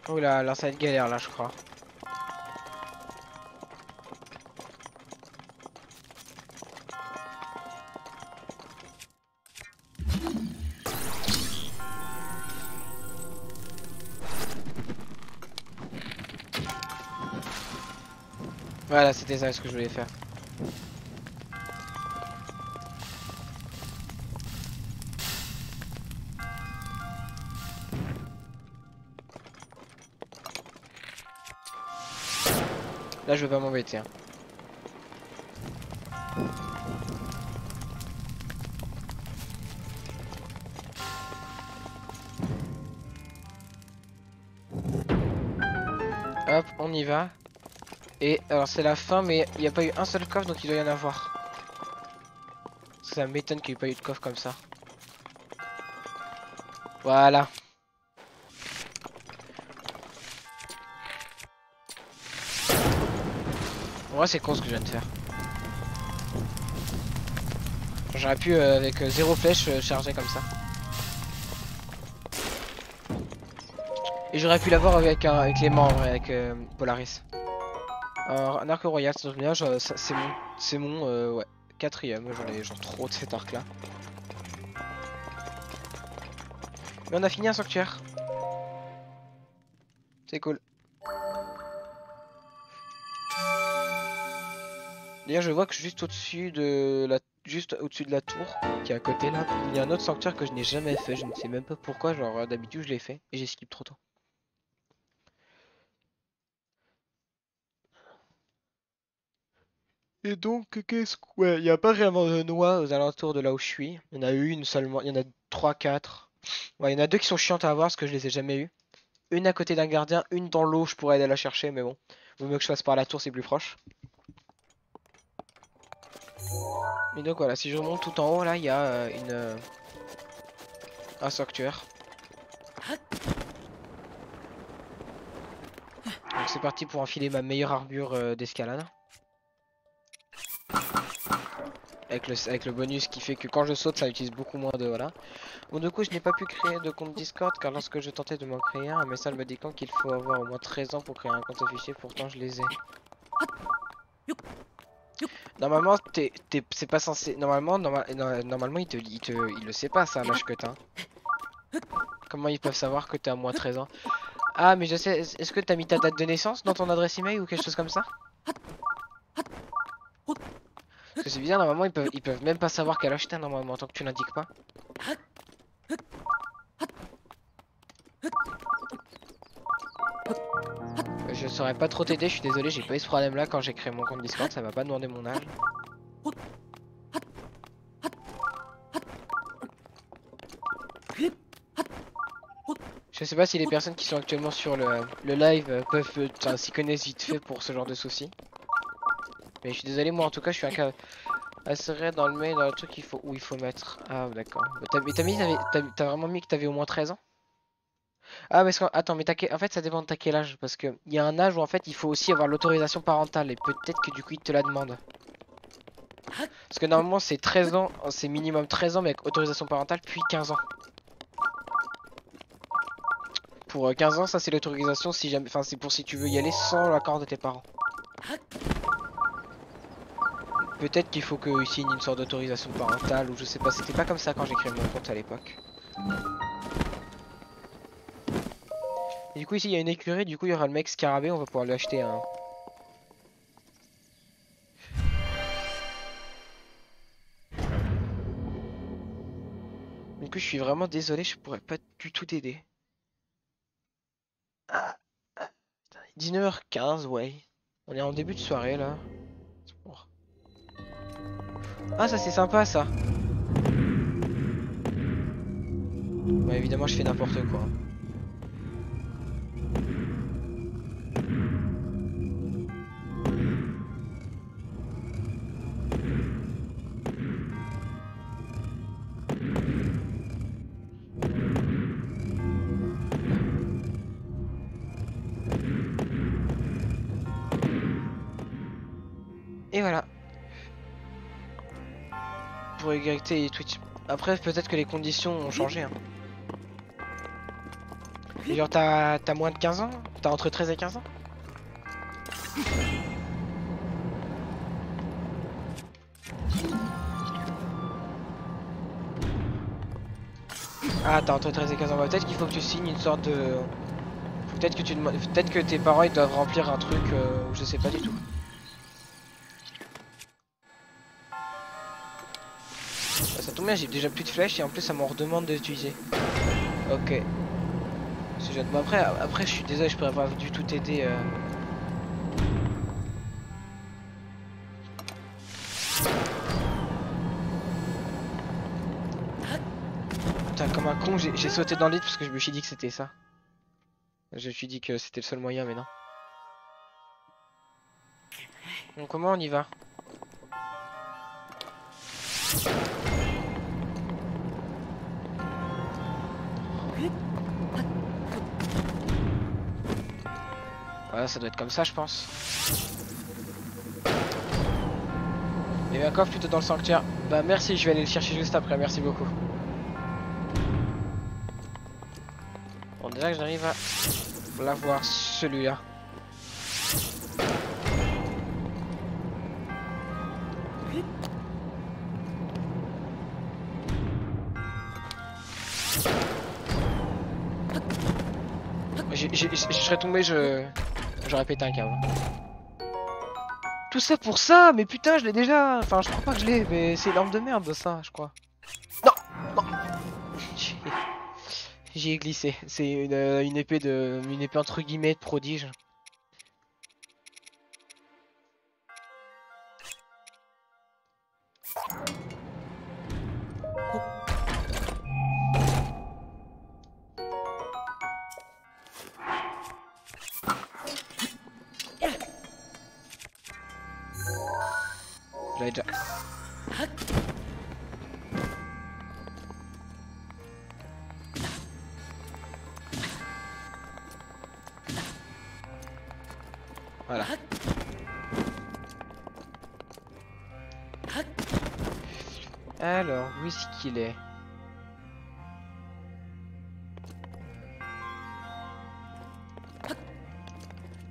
Oh là, ça va être galère là je crois. Voilà, c'était ça ce que je voulais faire. Là, je vais pas m'embêter. Hein. Hop, on y va. Et alors c'est la fin, mais il n'y a pas eu un seul coffre, donc il doit y en avoir. Ça m'étonne qu'il n'y ait pas eu de coffre comme ça. Voilà. En vrai c'est con ce que je viens de faire. J'aurais pu avec zéro flèche charger comme ça. Et j'aurais pu l'avoir avec les membres, avec Polaris. Alors un arc royal, c'est mon ouais, quatrième, j'en ai genre trop de cet arc là. Mais on a fini un sanctuaire. C'est cool. D'ailleurs je vois que juste au-dessus de la tour qui est à côté là, il y a un autre sanctuaire que je n'ai jamais fait, je ne sais même pas pourquoi, genre d'habitude je l'ai fait et j'ai skip trop tôt. Et donc qu'est-ce que... Ouais, il n'y a pas vraiment de noix aux alentours de là où je suis. Il y en a eu une seulement, il y en a 3, 4. Ouais, il y en a 2 qui sont chiantes à avoir parce que je les ai jamais eu. Une à côté d'un gardien, une dans l'eau, je pourrais aller la chercher mais bon. Vaut mieux que je fasse par la tour, c'est plus proche. Et donc voilà, si je remonte tout en haut là, il y a un sanctuaire. Donc c'est parti pour enfiler ma meilleure armure d'escalade. Avec le bonus qui fait que quand je saute ça utilise beaucoup moins de... Voilà. Bon du coup je n'ai pas pu créer de compte Discord car lorsque je tentais de m'en créer un message me disant qu'il faut avoir au moins 13 ans pour créer un compte affiché, pourtant je les ai. Normalement c'est pas censé... Normalement il le sait pas ça l'âge que t'as. Comment ils peuvent savoir que t'es à moins 13 ans? Ah mais je sais, est-ce que t'as mis ta date de naissance dans ton adresse email ou quelque chose comme ça? Parce que c'est bizarre, normalement ils peuvent même pas savoir quel âge t'as normalement tant que tu l'indiques pas. Je saurais pas trop t'aider, je suis désolé, j'ai pas eu ce problème là quand j'ai créé mon compte Discord, ça m'a pas demandé mon âge. Je sais pas si les personnes qui sont actuellement sur le live peuvent s'y connaissent vite fait pour ce genre de soucis. Mais je suis désolé, moi en tout cas je suis un cas assez dans le mail, dans le truc où il faut mettre. Ah d'accord. Mais t'as vraiment mis que t'avais au moins 13 ans? Ah parce que attends mais en fait ça dépend de quel âge parce que il y a un âge où en fait il faut aussi avoir l'autorisation parentale et peut-être que du coup il te la demande. Parce que normalement c'est 13 ans, c'est minimum 13 ans mais avec autorisation parentale puis 15 ans. Pour 15 ans ça c'est l'autorisation si jamais, enfin c'est pour si tu veux y aller sans l'accord de tes parents. Peut-être qu'il faut qu'ils signent une sorte d'autorisation parentale ou je sais pas, c'était pas comme ça quand j'ai créé mon compte à l'époque. Et du coup ici il y a une écurie, du coup il y aura le mec scarabée, on va pouvoir lui acheter un... Du coup je suis vraiment désolé, je pourrais pas du tout t'aider. 19h15 ouais. On est en début de soirée là. Ah ça c'est sympa ça. Ouais évidemment je fais n'importe quoi. Et voilà. Pour égalité et Twitch. Après peut-être que les conditions ont changé hein. Et genre t'as moins de 15 ans? T'as entre 13 et 15 ans? Ah t'as entre 13 et 15 ans, bah, peut-être qu'il faut que tu signes une sorte de... Peut-être que peut-être que tes parents ils doivent remplir un truc je sais pas du tout. Bah, ça tombe bien, j'ai déjà plus de flèches et en plus ça m'en redemande d'utiliser. Ok. C'est jeune. Bon après je suis désolé, je pourrais pas du tout t'aider. Putain comme un con j'ai sauté dans le lit parce que je me suis dit que c'était ça. Je me suis dit que c'était le seul moyen mais non. Donc comment on y va? Voilà, ça doit être comme ça, je pense. Il y a un coffre plutôt dans le sanctuaire. Bah merci, je vais aller le chercher juste après, merci beaucoup. Bon, déjà que j'arrive à l'avoir, celui-là. Je serais tombé, j'aurais pété un câble. Tout ça pour ça, mais putain, je l'ai déjà. Enfin, je crois pas que je l'ai, mais c'est l'arme de merde ça, je crois. Non, non. J'y ai glissé. C'est une épée entre guillemets de prodige. J'avais déjà. Voilà. Alors, où est-ce qu'il est?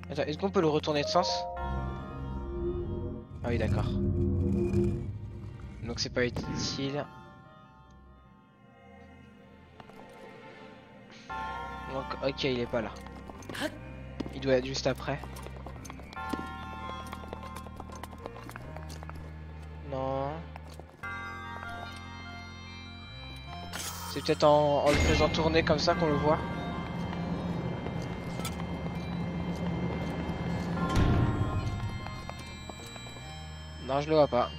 Attends, est-ce qu'on peut le retourner de sens? Ah oui, d'accord. Donc c'est pas utile. Donc ok, il est pas là. Il doit être juste après. Non. C'est peut-être en le faisant tourner comme ça qu'on le voit. Non, je le vois pas.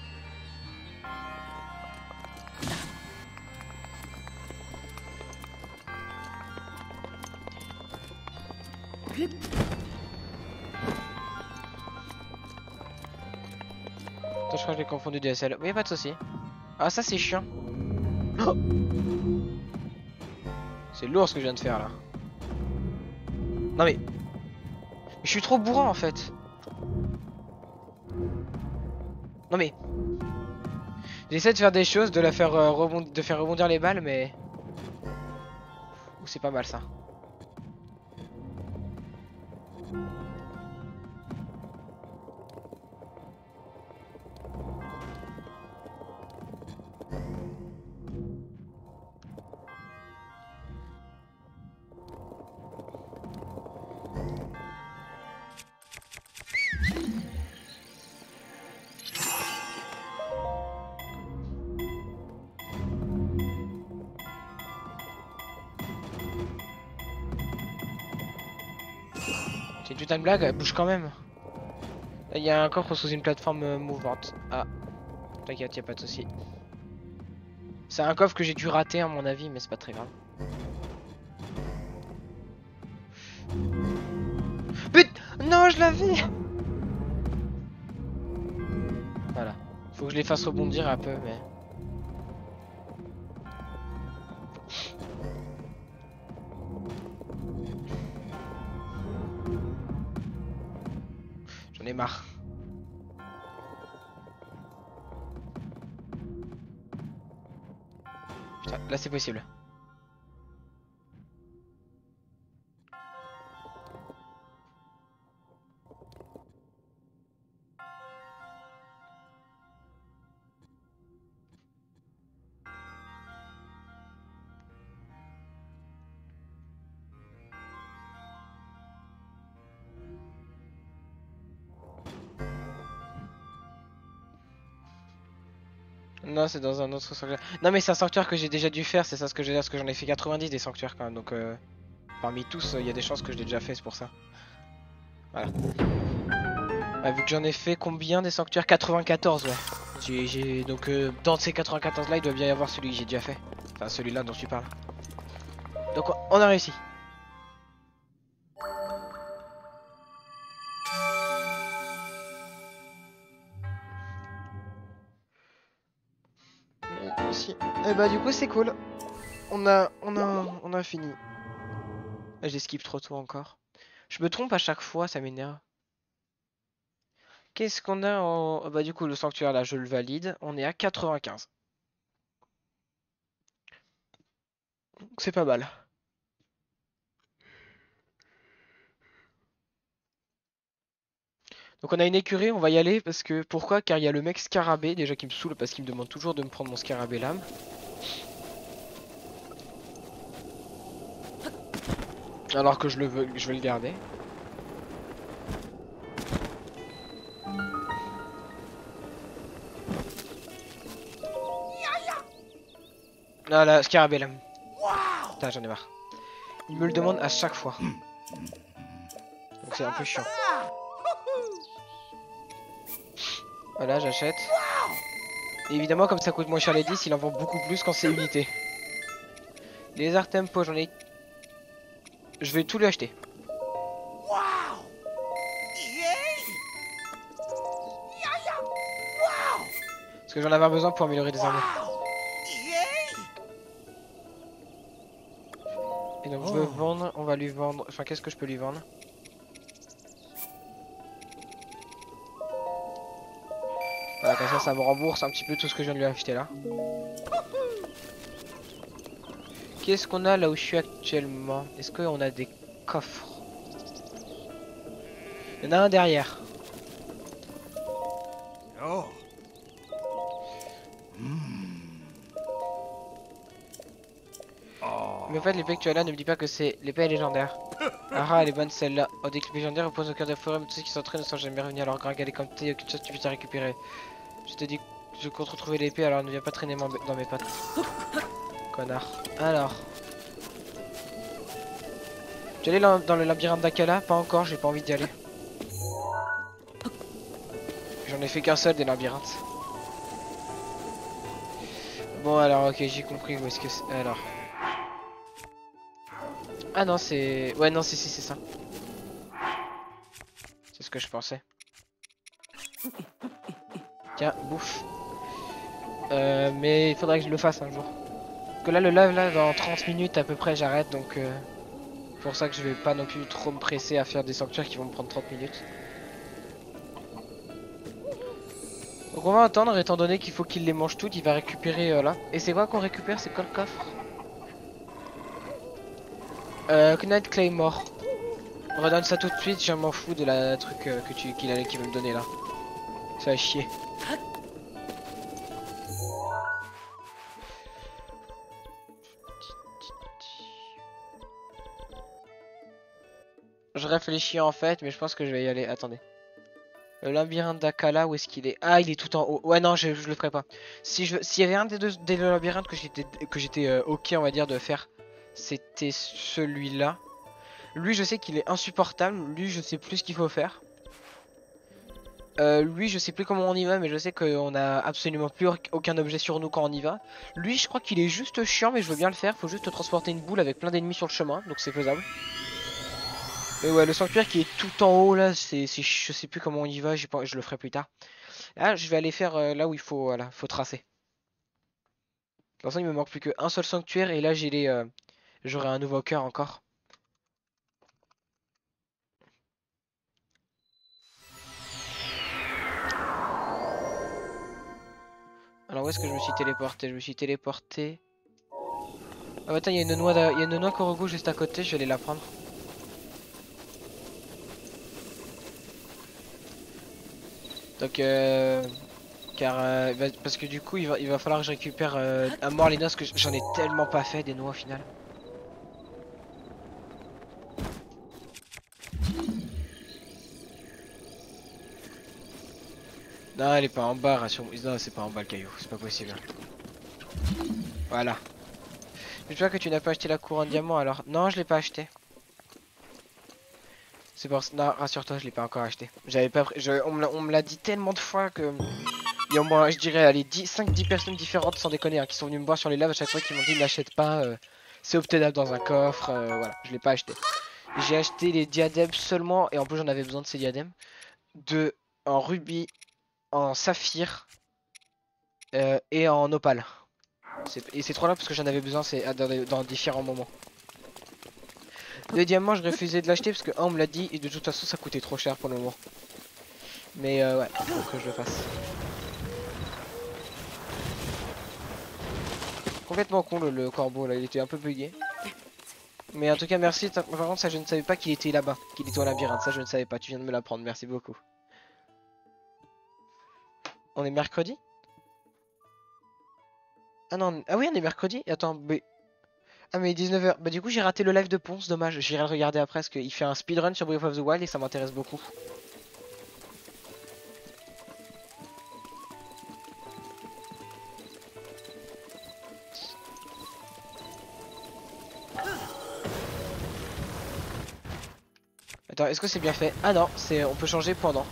Attends, je crois que j'ai confondu DSL. Oui, pas de soucis. Ah, ça c'est chiant. Oh, c'est lourd ce que je viens de faire là. Non mais... Je suis trop bourrin en fait. Non mais... J'essaie de faire des choses, de la faire de faire rebondir les balles, mais... Ouh, c'est pas mal ça. C'est une putain de blague, elle bouge quand même. Là, il y a un coffre sous une plateforme mouvante. Ah, t'inquiète, y a pas de souci. C'est un coffre que j'ai dû rater à mon avis, mais c'est pas très grave. Putain, non, je l'avais. Voilà. Faut que je les fasse rebondir un peu, mais... J'en ai marre. Putain, là c'est possible. Non, c'est dans un autre sanctuaire. Non, mais c'est un sanctuaire que j'ai déjà dû faire, c'est ça ce que j'ai dit, parce que j'en ai fait 90 des sanctuaires quand même. Donc, parmi tous, il y a des chances que je l'ai déjà fait, c'est pour ça. Voilà. Bah, vu que j'en ai fait combien des sanctuaires? 94, ouais. Donc, dans ces 94 là, il doit bien y avoir celui que j'ai déjà fait. Enfin, celui-là dont tu parles. Donc, on a réussi. Et bah du coup c'est cool. On a fini. Ah, j'esquive trop tôt encore. Je me trompe à chaque fois, ça m'énerve. Qu'est-ce qu'on a en... Bah du coup le sanctuaire là je le valide. On est à 95. C'est pas mal. Donc on a une écurie, on va y aller parce que... Pourquoi? Car il y a le mec scarabée déjà qui me saoule parce qu'il me demande toujours de me prendre mon scarabée lame. Alors que je veux le garder. Ah la scarabée lame. Putain j'en ai marre. Il me le demande à chaque fois. Donc c'est un peu chiant. Voilà, j'achète. Et évidemment, comme ça coûte moins cher les 10, il en vend beaucoup plus quand c'est unité. Les art tempo, j'en ai... Je vais tout lui acheter. Parce que j'en avais besoin pour améliorer des armes. Et donc je veux vendre, on va lui vendre... Enfin, qu'est-ce que je peux lui vendre? Voilà, comme ça me rembourse un petit peu tout ce que je viens de lui acheter là. Qu'est-ce qu'on a là où je suis actuellement? Est-ce qu'on a des coffres? Il y en a un derrière. Oh. Mais en fait l'épée que tu as là ne me dis pas que c'est l'épée légendaire. Ah elle est bonne celle-là. Oh dès que l'épée légendaire repose au cœur de la forêt, mais tous ceux qui s'entraînent ne sont jamais revenus. Alors regarder comme t'es, aucune chose tu puisses récupérer. Je te dis que je compte retrouver l'épée, alors ne viens pas traîner dans mes pattes. Connard. Alors. Tu es allé dans le labyrinthe d'Akala? Pas encore, j'ai pas envie d'y aller. J'en ai fait qu'un seul des labyrinthes. Bon alors ok j'ai compris où est-ce que c'est. Alors. Ah non c'est... Ouais non si c'est ça. C'est ce que je pensais. Tiens, bouffe. Mais il faudrait que je le fasse un jour. Parce que là le live là dans 30 minutes à peu près j'arrête donc... C'est pour ça que je vais pas non plus trop me presser à faire des sanctuaires qui vont me prendre 30 minutes. Donc on va attendre étant donné qu'il faut qu'il les mange toutes, il va récupérer là. Et c'est quoi qu'on récupère? C'est quoi le coffre? Knight Claymore. Redonne ça tout de suite, je m'en fous de la truc qu'il veut me donner là. Ça va chier. Je réfléchis en fait, mais je pense que je vais y aller. Attendez. Le labyrinthe d'Akala, où est-ce qu'il est? Ah, il est tout en haut. Ouais, non, je le ferai pas. S'il y avait un des deux labyrinthes que j'étais ok, on va dire, de faire, c'était celui-là. Lui, je sais qu'il est insupportable. Lui, je sais plus ce qu'il faut faire. Lui, je sais plus comment on y va, mais je sais qu'on a absolument plus aucun objet sur nous quand on y va. Lui, je crois qu'il est juste chiant, mais je veux bien le faire. Faut juste transporter une boule avec plein d'ennemis sur le chemin, donc c'est faisable. Mais ouais, le sanctuaire qui est tout en haut là, je sais plus comment on y va, je le ferai plus tard. Là, je vais aller faire là où il faut, voilà, faut tracer. De toute façon, il me manque plus qu'un seul sanctuaire et là j'aurai un nouveau cœur encore. Alors où est-ce que je me suis téléporté? Je me suis téléporté. Ah attends, il y a une noix Korogu juste à côté, je vais aller la prendre. Donc parce que du coup il va falloir que je récupère à mort les noix parce que j'en ai tellement pas fait des noix au final. Non elle est pas en bas, rassure-moi. Non c'est pas en bas le caillou, c'est pas possible. Voilà. J'espère que tu n'as pas acheté la couronne diamant alors. Non je l'ai pas acheté. C'est pour ça. Non, rassure-toi, je l'ai pas encore acheté. J'avais pas on me l'a dit tellement de fois que... Il y a au moins, je dirais, allez, 5-10 personnes différentes, sans déconner, hein, qui sont venues me voir sur les lives à chaque fois, qui m'ont dit n'achète pas, c'est obtenable dans un coffre, voilà, je l'ai pas acheté. J'ai acheté les diadèmes seulement, et en plus j'en avais besoin de ces diadèmes, en rubis, en saphir, et en opale. Et c'est trop là parce que j'en avais besoin, c'est dans différents moments. Le diamant, je refusais de l'acheter parce que on me l'a dit et de toute façon ça coûtait trop cher pour le moment. Mais ouais, faut que je le fasse. Complètement con le corbeau là, il était un peu bugué. Mais en tout cas merci, par contre ça je ne savais pas qu'il était là-bas, qu'il était au labyrinthe, ça je ne savais pas, tu viens de me l'apprendre, merci beaucoup. On est mercredi? Ah non, ah oui on est mercredi, attends, mais... Ah mais 19h, bah du coup j'ai raté le live de Ponce, dommage, j'irai le regarder après parce qu'il fait un speedrun sur Breath of the Wild et ça m'intéresse beaucoup. Attends, est-ce que c'est bien fait? Ah non, c'est on peut changer pendant.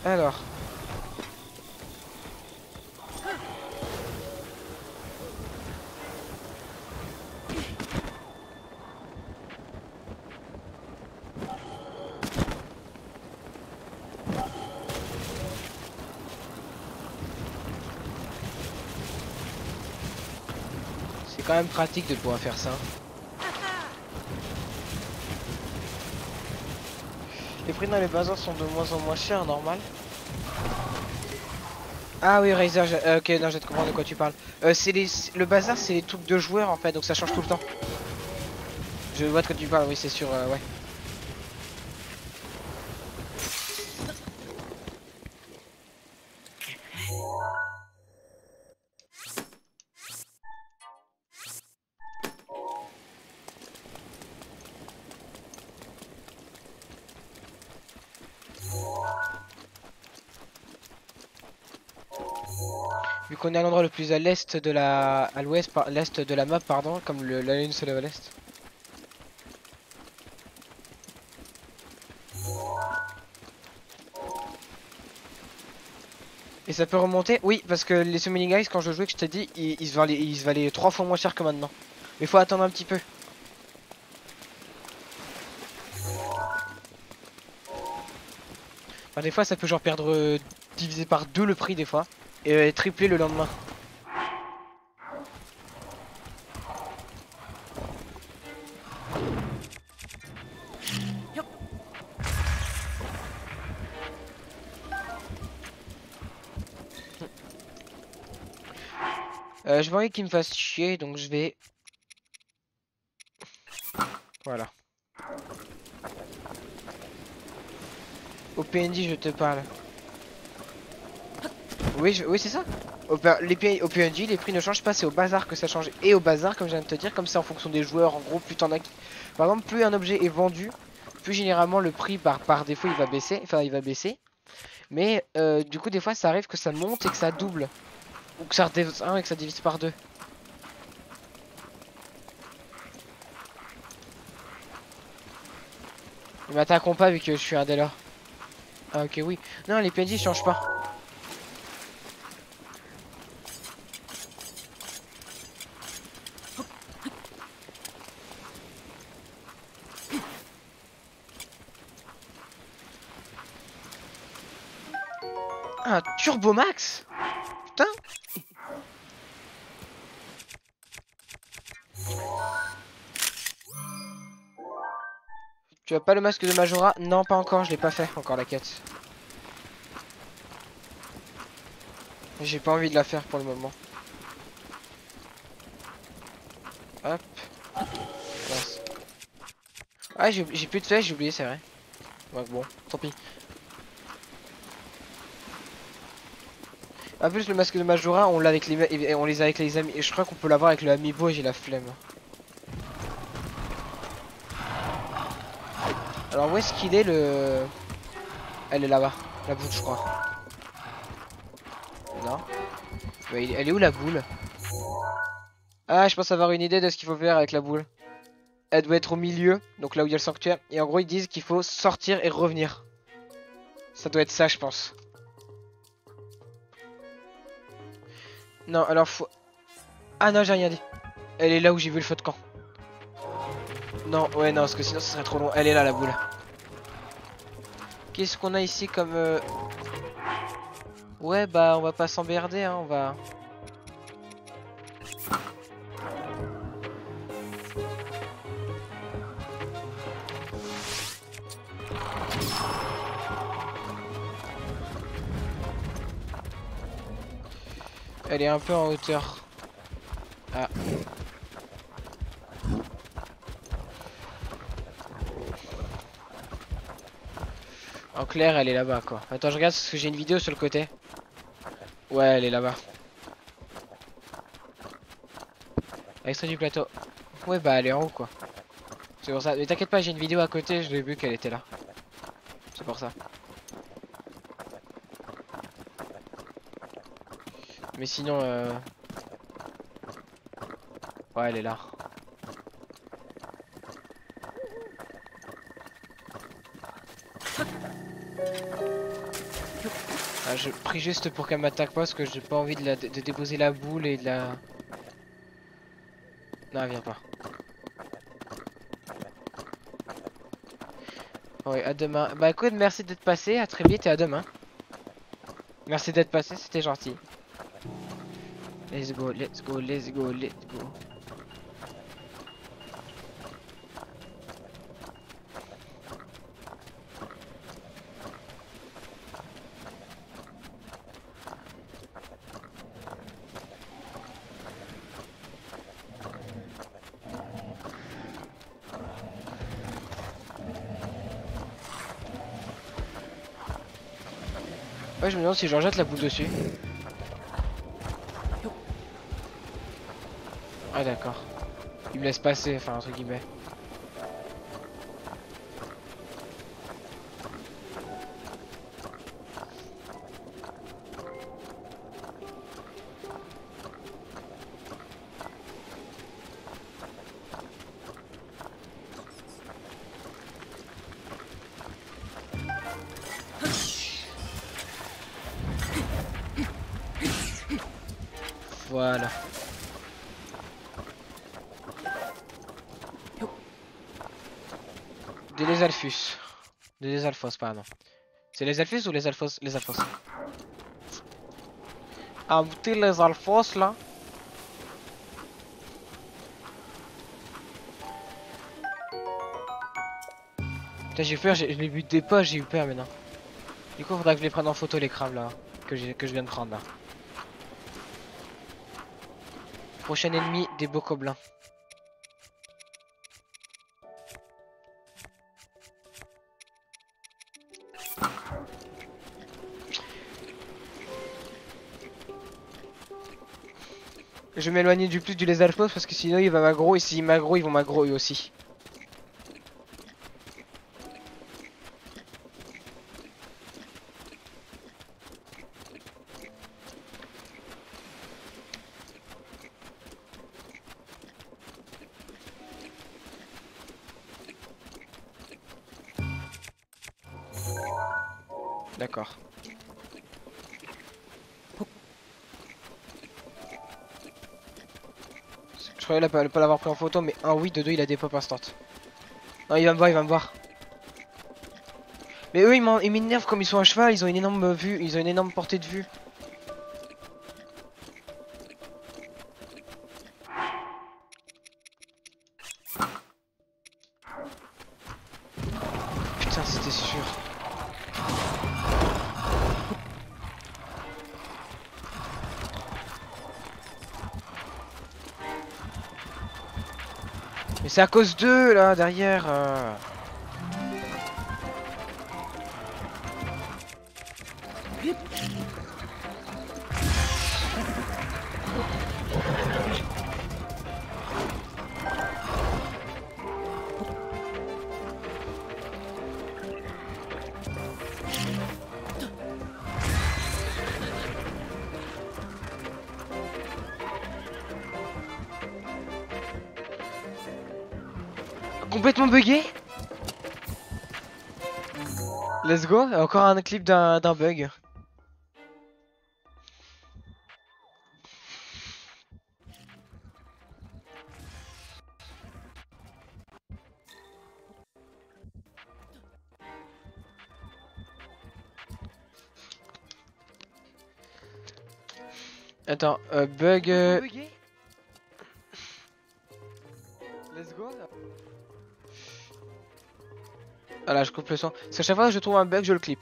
Alors. C'est quand même pratique de pouvoir faire ça. Les prix dans les bazars sont de moins en moins chers, normal. Ah oui, Razer, ok, non, je vais te comprendre de quoi tu parles. Le bazar, c'est les trucs de joueurs en fait, donc ça change tout le temps. Je vois de quoi tu parles, oui, c'est sûr, ouais. Vu qu'on est à l'endroit le plus à l'est de la... à l'ouest, l'est de la map, pardon, comme la lune se lève à l'est. Et ça peut remonter? Oui, parce que les Summoning Guys, quand je jouais, que je t'ai dit, ils se valaient 3 fois moins cher que maintenant. Mais faut attendre un petit peu. Enfin, des fois, ça peut genre perdre divisé par 2 le prix des fois. Et tripler le lendemain. Je vois qu'il me fasse chier, donc je vais... Voilà. Au PNJ, je te parle. Oui, oui c'est ça. Au PNJ, les prix ne changent pas, c'est au bazar que ça change. Et au bazar, comme je viens de te dire, comme c'est en fonction des joueurs, en gros, plus t'en as qui... Par exemple, plus un objet est vendu, plus généralement le prix par défaut il va baisser. Enfin, il va baisser. Mais du coup, des fois, ça arrive que ça monte et que ça double. Ou que ça redescend et que ça divise par 2. Ils m'attaqueront pas vu que je suis un Deller. Ah ok oui. Non les PNJ changent pas. Un Turbo Max? Putain. Tu as pas le masque de Majora? Non pas encore, je l'ai pas fait encore la quête. J'ai pas envie de la faire pour le moment. Hop. Mince. Ah j'ai plus de flèches, j'ai oublié c'est vrai. Ouais, bon, tant pis. En plus le masque de Majora on l'a avec on les a avec les amis. Et je crois qu'on peut l'avoir avec le amiibo et j'ai la flemme. Alors où est-ce qu'il est le... Elle est là-bas, la boule je crois. Non. Ouais, elle est où la boule? Ah je pense avoir une idée de ce qu'il faut faire avec la boule. Elle doit être au milieu, donc là où il y a le sanctuaire. Et en gros ils disent qu'il faut sortir et revenir. Ça doit être ça je pense. Non alors faut... Ah non j'ai rien dit. Elle est là où j'ai vu le feu de camp. Non ouais non parce que sinon ce serait trop long. Elle est là la boule. Qu'est-ce qu'on a ici comme... Ouais bah on va pas s'emmerder hein, on va... Elle est un peu en hauteur. Ah. En clair, elle est là-bas quoi. Attends, je regarde parce que j'ai une vidéo sur le côté. Ouais, elle est là-bas. Extrait du plateau. Ouais, bah elle est en haut quoi. C'est pour ça. Mais t'inquiète pas, j'ai une vidéo à côté, je l'ai vu qu'elle était là. C'est pour ça. Mais sinon, ouais, elle est là. Ah, je prie juste pour qu'elle m'attaque pas parce que j'ai pas envie de déposer la boule et de la... Non, elle vient pas. Ouais, à demain. Bah écoute, merci d'être passé, à très vite et à demain. Merci d'être passé, c'était gentil. Let's go, let's go, let's go, let's go. Ouais, je me demande si j'en jette la boule dessus. Ah d'accord. Il me laisse passer, enfin entre guillemets. Voilà. Les Alphus. Les Alphos, pardon. C'est les Alphus ou les Alphos? Les Alphos. Ah, putain, les Alphos là. Putain, j'ai eu peur, je les butais pas, j'ai eu peur maintenant. Du coup, faudra que je les prenne en photo les crabes là. Que je viens de prendre là. Prochain ennemi, des bocoblins. Je vais m'éloigner du plus du lézard parce que sinon il va m'aggro et s'il m'aggro ils vont m'aggro eux aussi. D'accord. Je croyais pas l'avoir pris en photo, mais un oui, de deux, il a des pop instant. Non, il va me voir, il va me voir. Mais eux, ils m'énervent comme ils sont à cheval, ils ont une énorme vue, ils ont une énorme portée de vue. Putain, c'était sûr. Mais c'est à cause d'eux là derrière. Complètement bugué. Let's go, encore un clip d'un bug. Attends, bug. Let's go. Voilà, je coupe le son. Parce qu'à chaque fois que je trouve un bug, je le clip.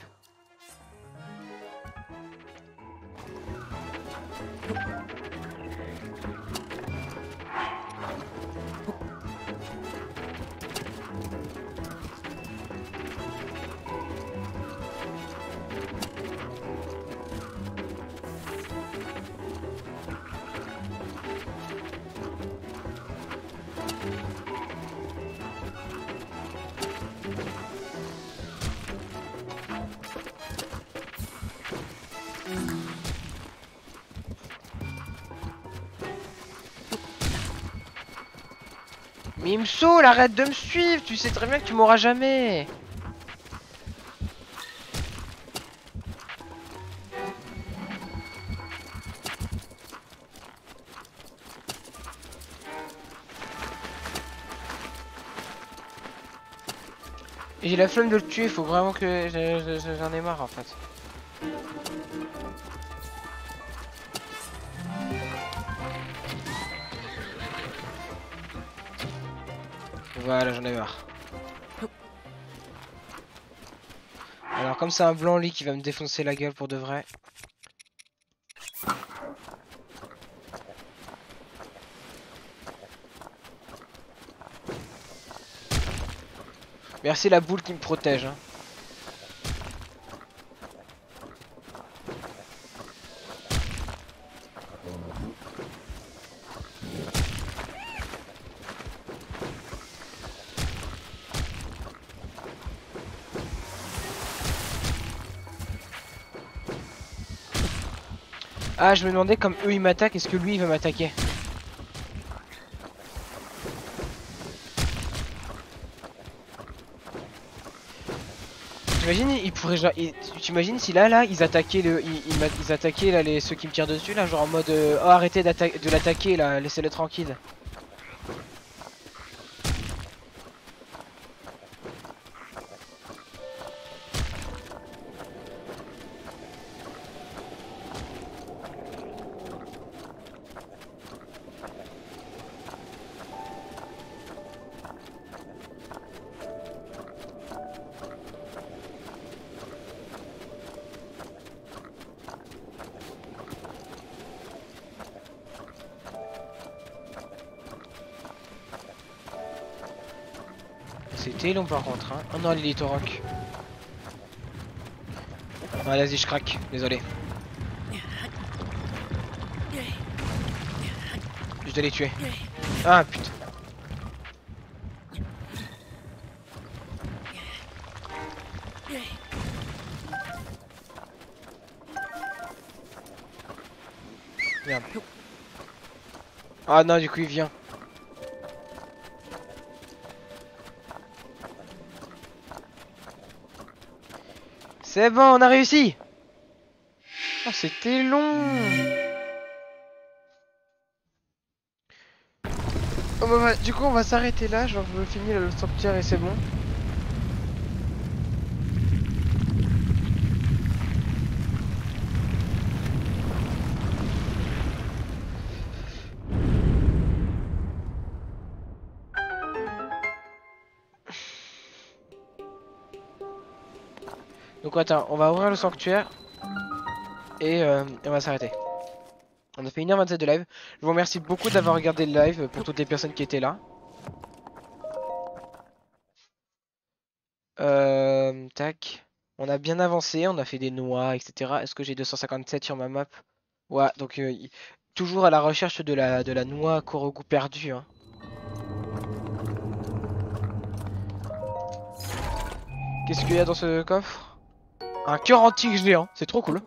Mais il me saoule, arrête de me suivre, tu sais très bien que tu m'auras jamais. Et j'ai la flemme de le tuer, faut vraiment que j'en ai marre en fait. Voilà, j'en ai marre. Alors comme c'est un blanc lit qui va me défoncer la gueule pour de vrai. Merci la boule qui me protège. Hein. Ah, je me demandais comme eux ils m'attaquent, est-ce que lui il va m'attaquer? T'imagines, il pourrait genre, t'imagines si là ils attaquaient ils attaquaient là ceux qui me tirent dessus là, genre en mode oh arrêtez de l'attaquer là, laissez-le tranquille. C'était long par contre hein. Oh non Lilith rock. Ouais vas-y je craque, désolé. Je dois les tuer. Ah putain. Merde. Ah non du coup il vient. C'est bon, on a réussi. Oh, c'était long. Oh, bah, du coup, on va s'arrêter là. Genre, je finis le sanctuaire et c'est bon. Donc, attends, on va ouvrir le sanctuaire et on va s'arrêter. On a fait 1h27 de live. Je vous remercie beaucoup d'avoir regardé le live pour toutes les personnes qui étaient là. Tac. On a bien avancé, on a fait des noix, etc. Est-ce que j'ai 257 sur ma map? Ouais, donc toujours à la recherche de la noix Korogu perdue. Hein. Qu'est-ce qu'il y a dans ce coffre? Un cœur antique géant, c'est trop cool.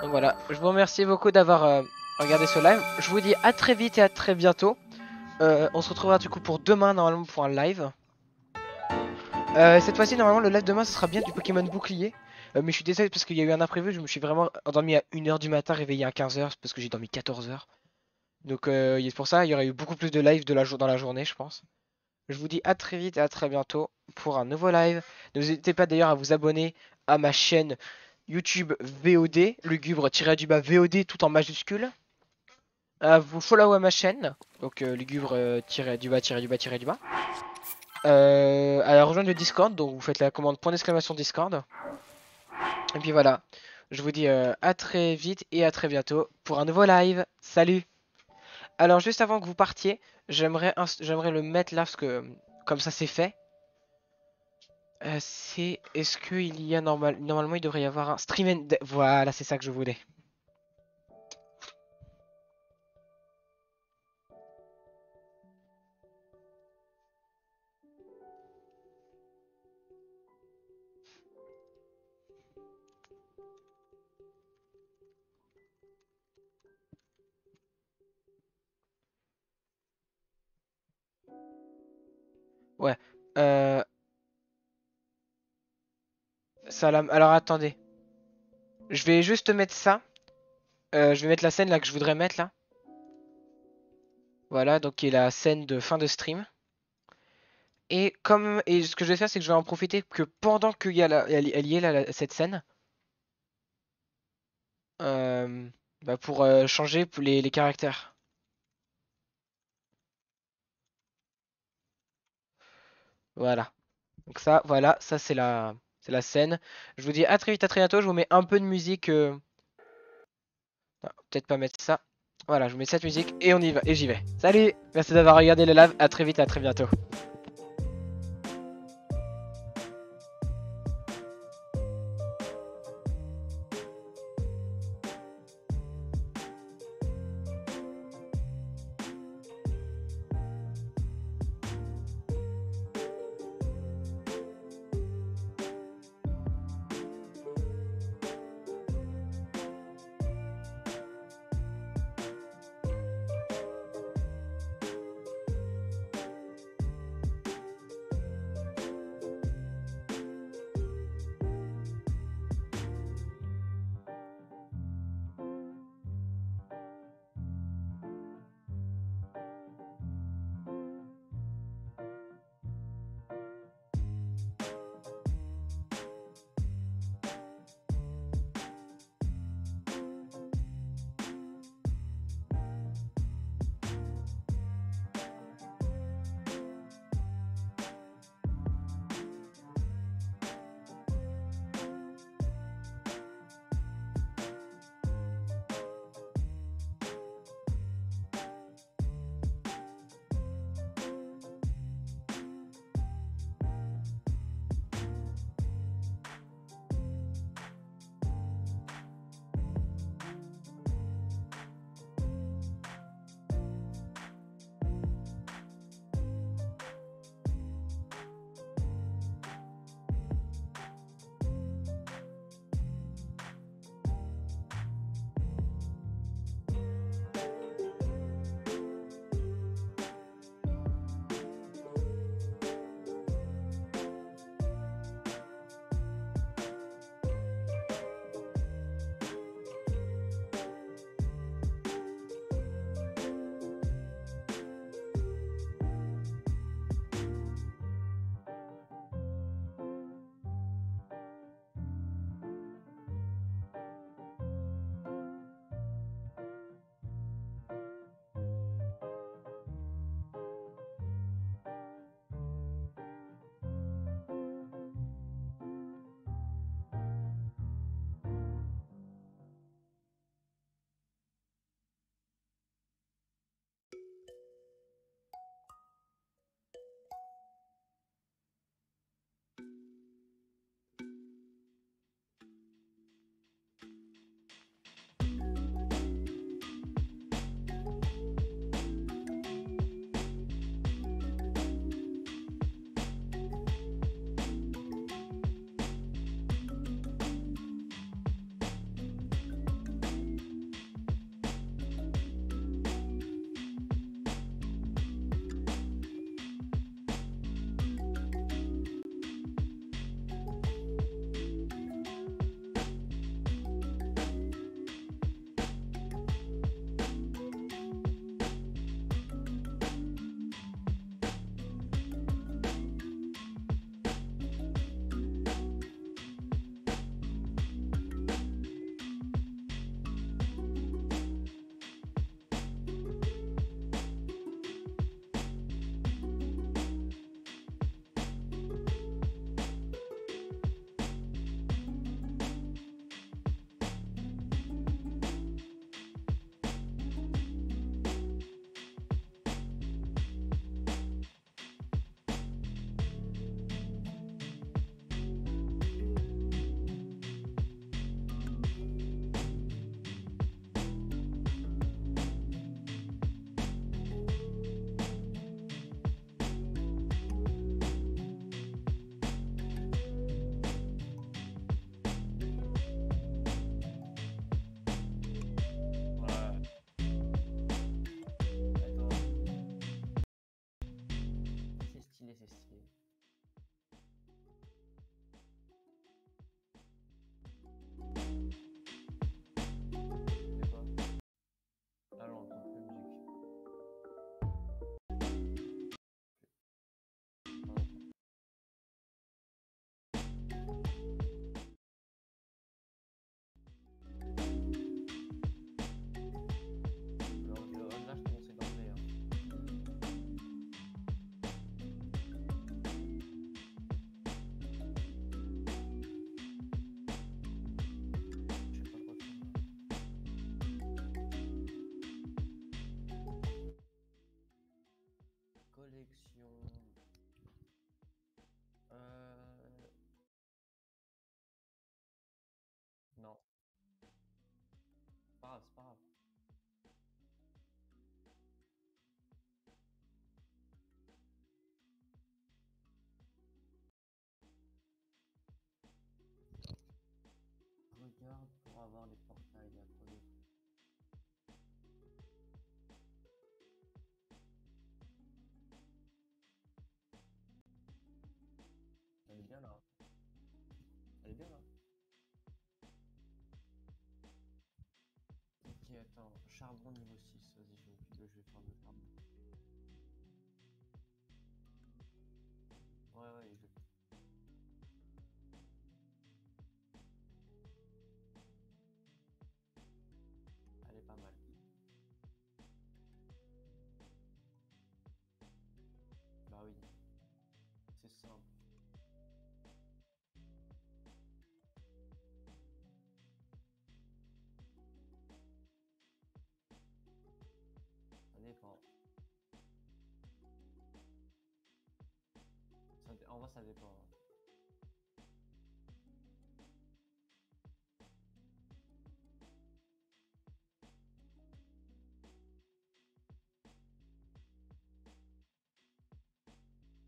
Donc voilà, je vous remercie beaucoup d'avoir regardé ce live. Je vous dis à très vite et à très bientôt. On se retrouvera du coup pour demain normalement pour un live. Cette fois-ci normalement le live demain ce sera bien du Pokémon bouclier. Mais je suis désolé parce qu'il y a eu un imprévu, je me suis vraiment endormi à 1h du matin, réveillé à 15h parce que j'ai dormi 14 heures. Donc pour ça il y aurait eu beaucoup plus de live dans la journée je pense. Je vous dis à très vite et à très bientôt pour un nouveau live. N'hésitez pas d'ailleurs à vous abonner à ma chaîne YouTube VOD, lugubre-du-bas VOD tout en majuscule. À vous follow à ma chaîne, donc lugubre-du-bas-du-bas-du-bas. À la rejoindre le Discord, donc vous faites la commande point d'exclamation Discord. Et puis voilà, je vous dis à très vite et à très bientôt pour un nouveau live. Salut! Alors juste avant que vous partiez, j'aimerais le mettre là parce que comme ça c'est fait. Est-ce qu'il y a normalement il devrait y avoir un stream voilà c'est ça que je voulais. Ouais. Euh... Salam. Alors attendez. Je vais juste mettre ça. Je vais mettre la scène là que je voudrais mettre là. Voilà, donc qui est la scène de fin de stream. Et ce que je vais faire, c'est que je vais en profiter que pendant qu'il y a elle y est là, cette scène, euh, bah, pour changer les caractères. Voilà. Donc ça, voilà, ça c'est la scène. Je vous dis à très vite, à très bientôt. Je vous mets un peu de musique. Non, peut-être pas mettre ça. Voilà, je vous mets cette musique et on y va. Et j'y vais. Salut! Merci d'avoir regardé le live. À très vite, à très bientôt. pour avoir les portails là pour l'autre. Elle est bien là. Elle est bien là. Ok, attends. Charbon niveau 6. Vas-y, je m'occupe de je vais faire le charbon. Ouais, exact. Elle est pas mal. Bah oui. C'est simple. Ça dépend. En vrai, ça dépend.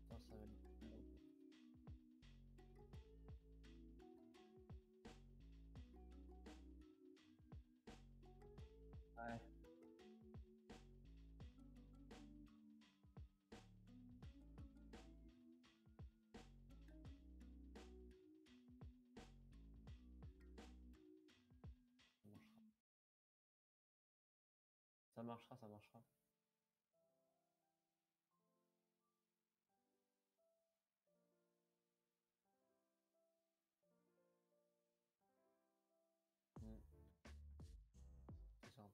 Ça va être plus long. Ouais. Ça marchera. Ça marchera, ça marchera. C'est simple.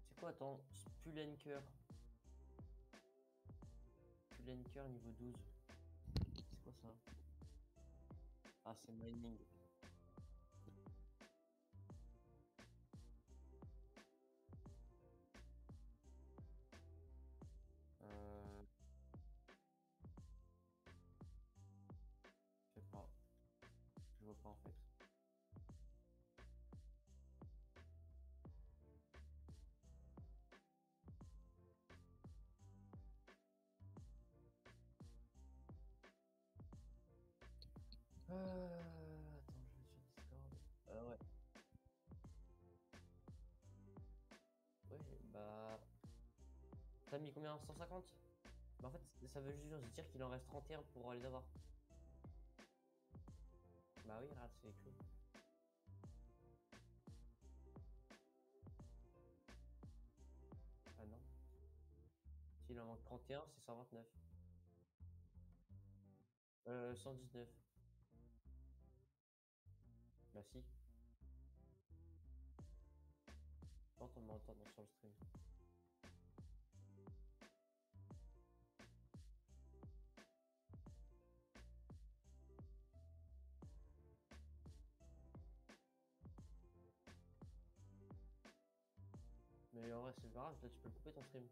C'est quoi ton Spelunker? Spelunker niveau 12. C'est quoi ça? Ah, c'est mining. Euh... Je sais pas. Je vois pas en fait. Attends, je vais sur Discord. Ouais. Ouais, bah... T'as mis combien? 150? Bah en fait, ça veut juste dire qu'il en reste 31 pour les avoir. Bah oui, regarde, c'est écrit. Ah non. S'il en manque 31, c'est 129. 119. Bah si. Quand on m'entend sur le stream. Mais en vrai, c'est pas grave, là tu peux le couper ton stream.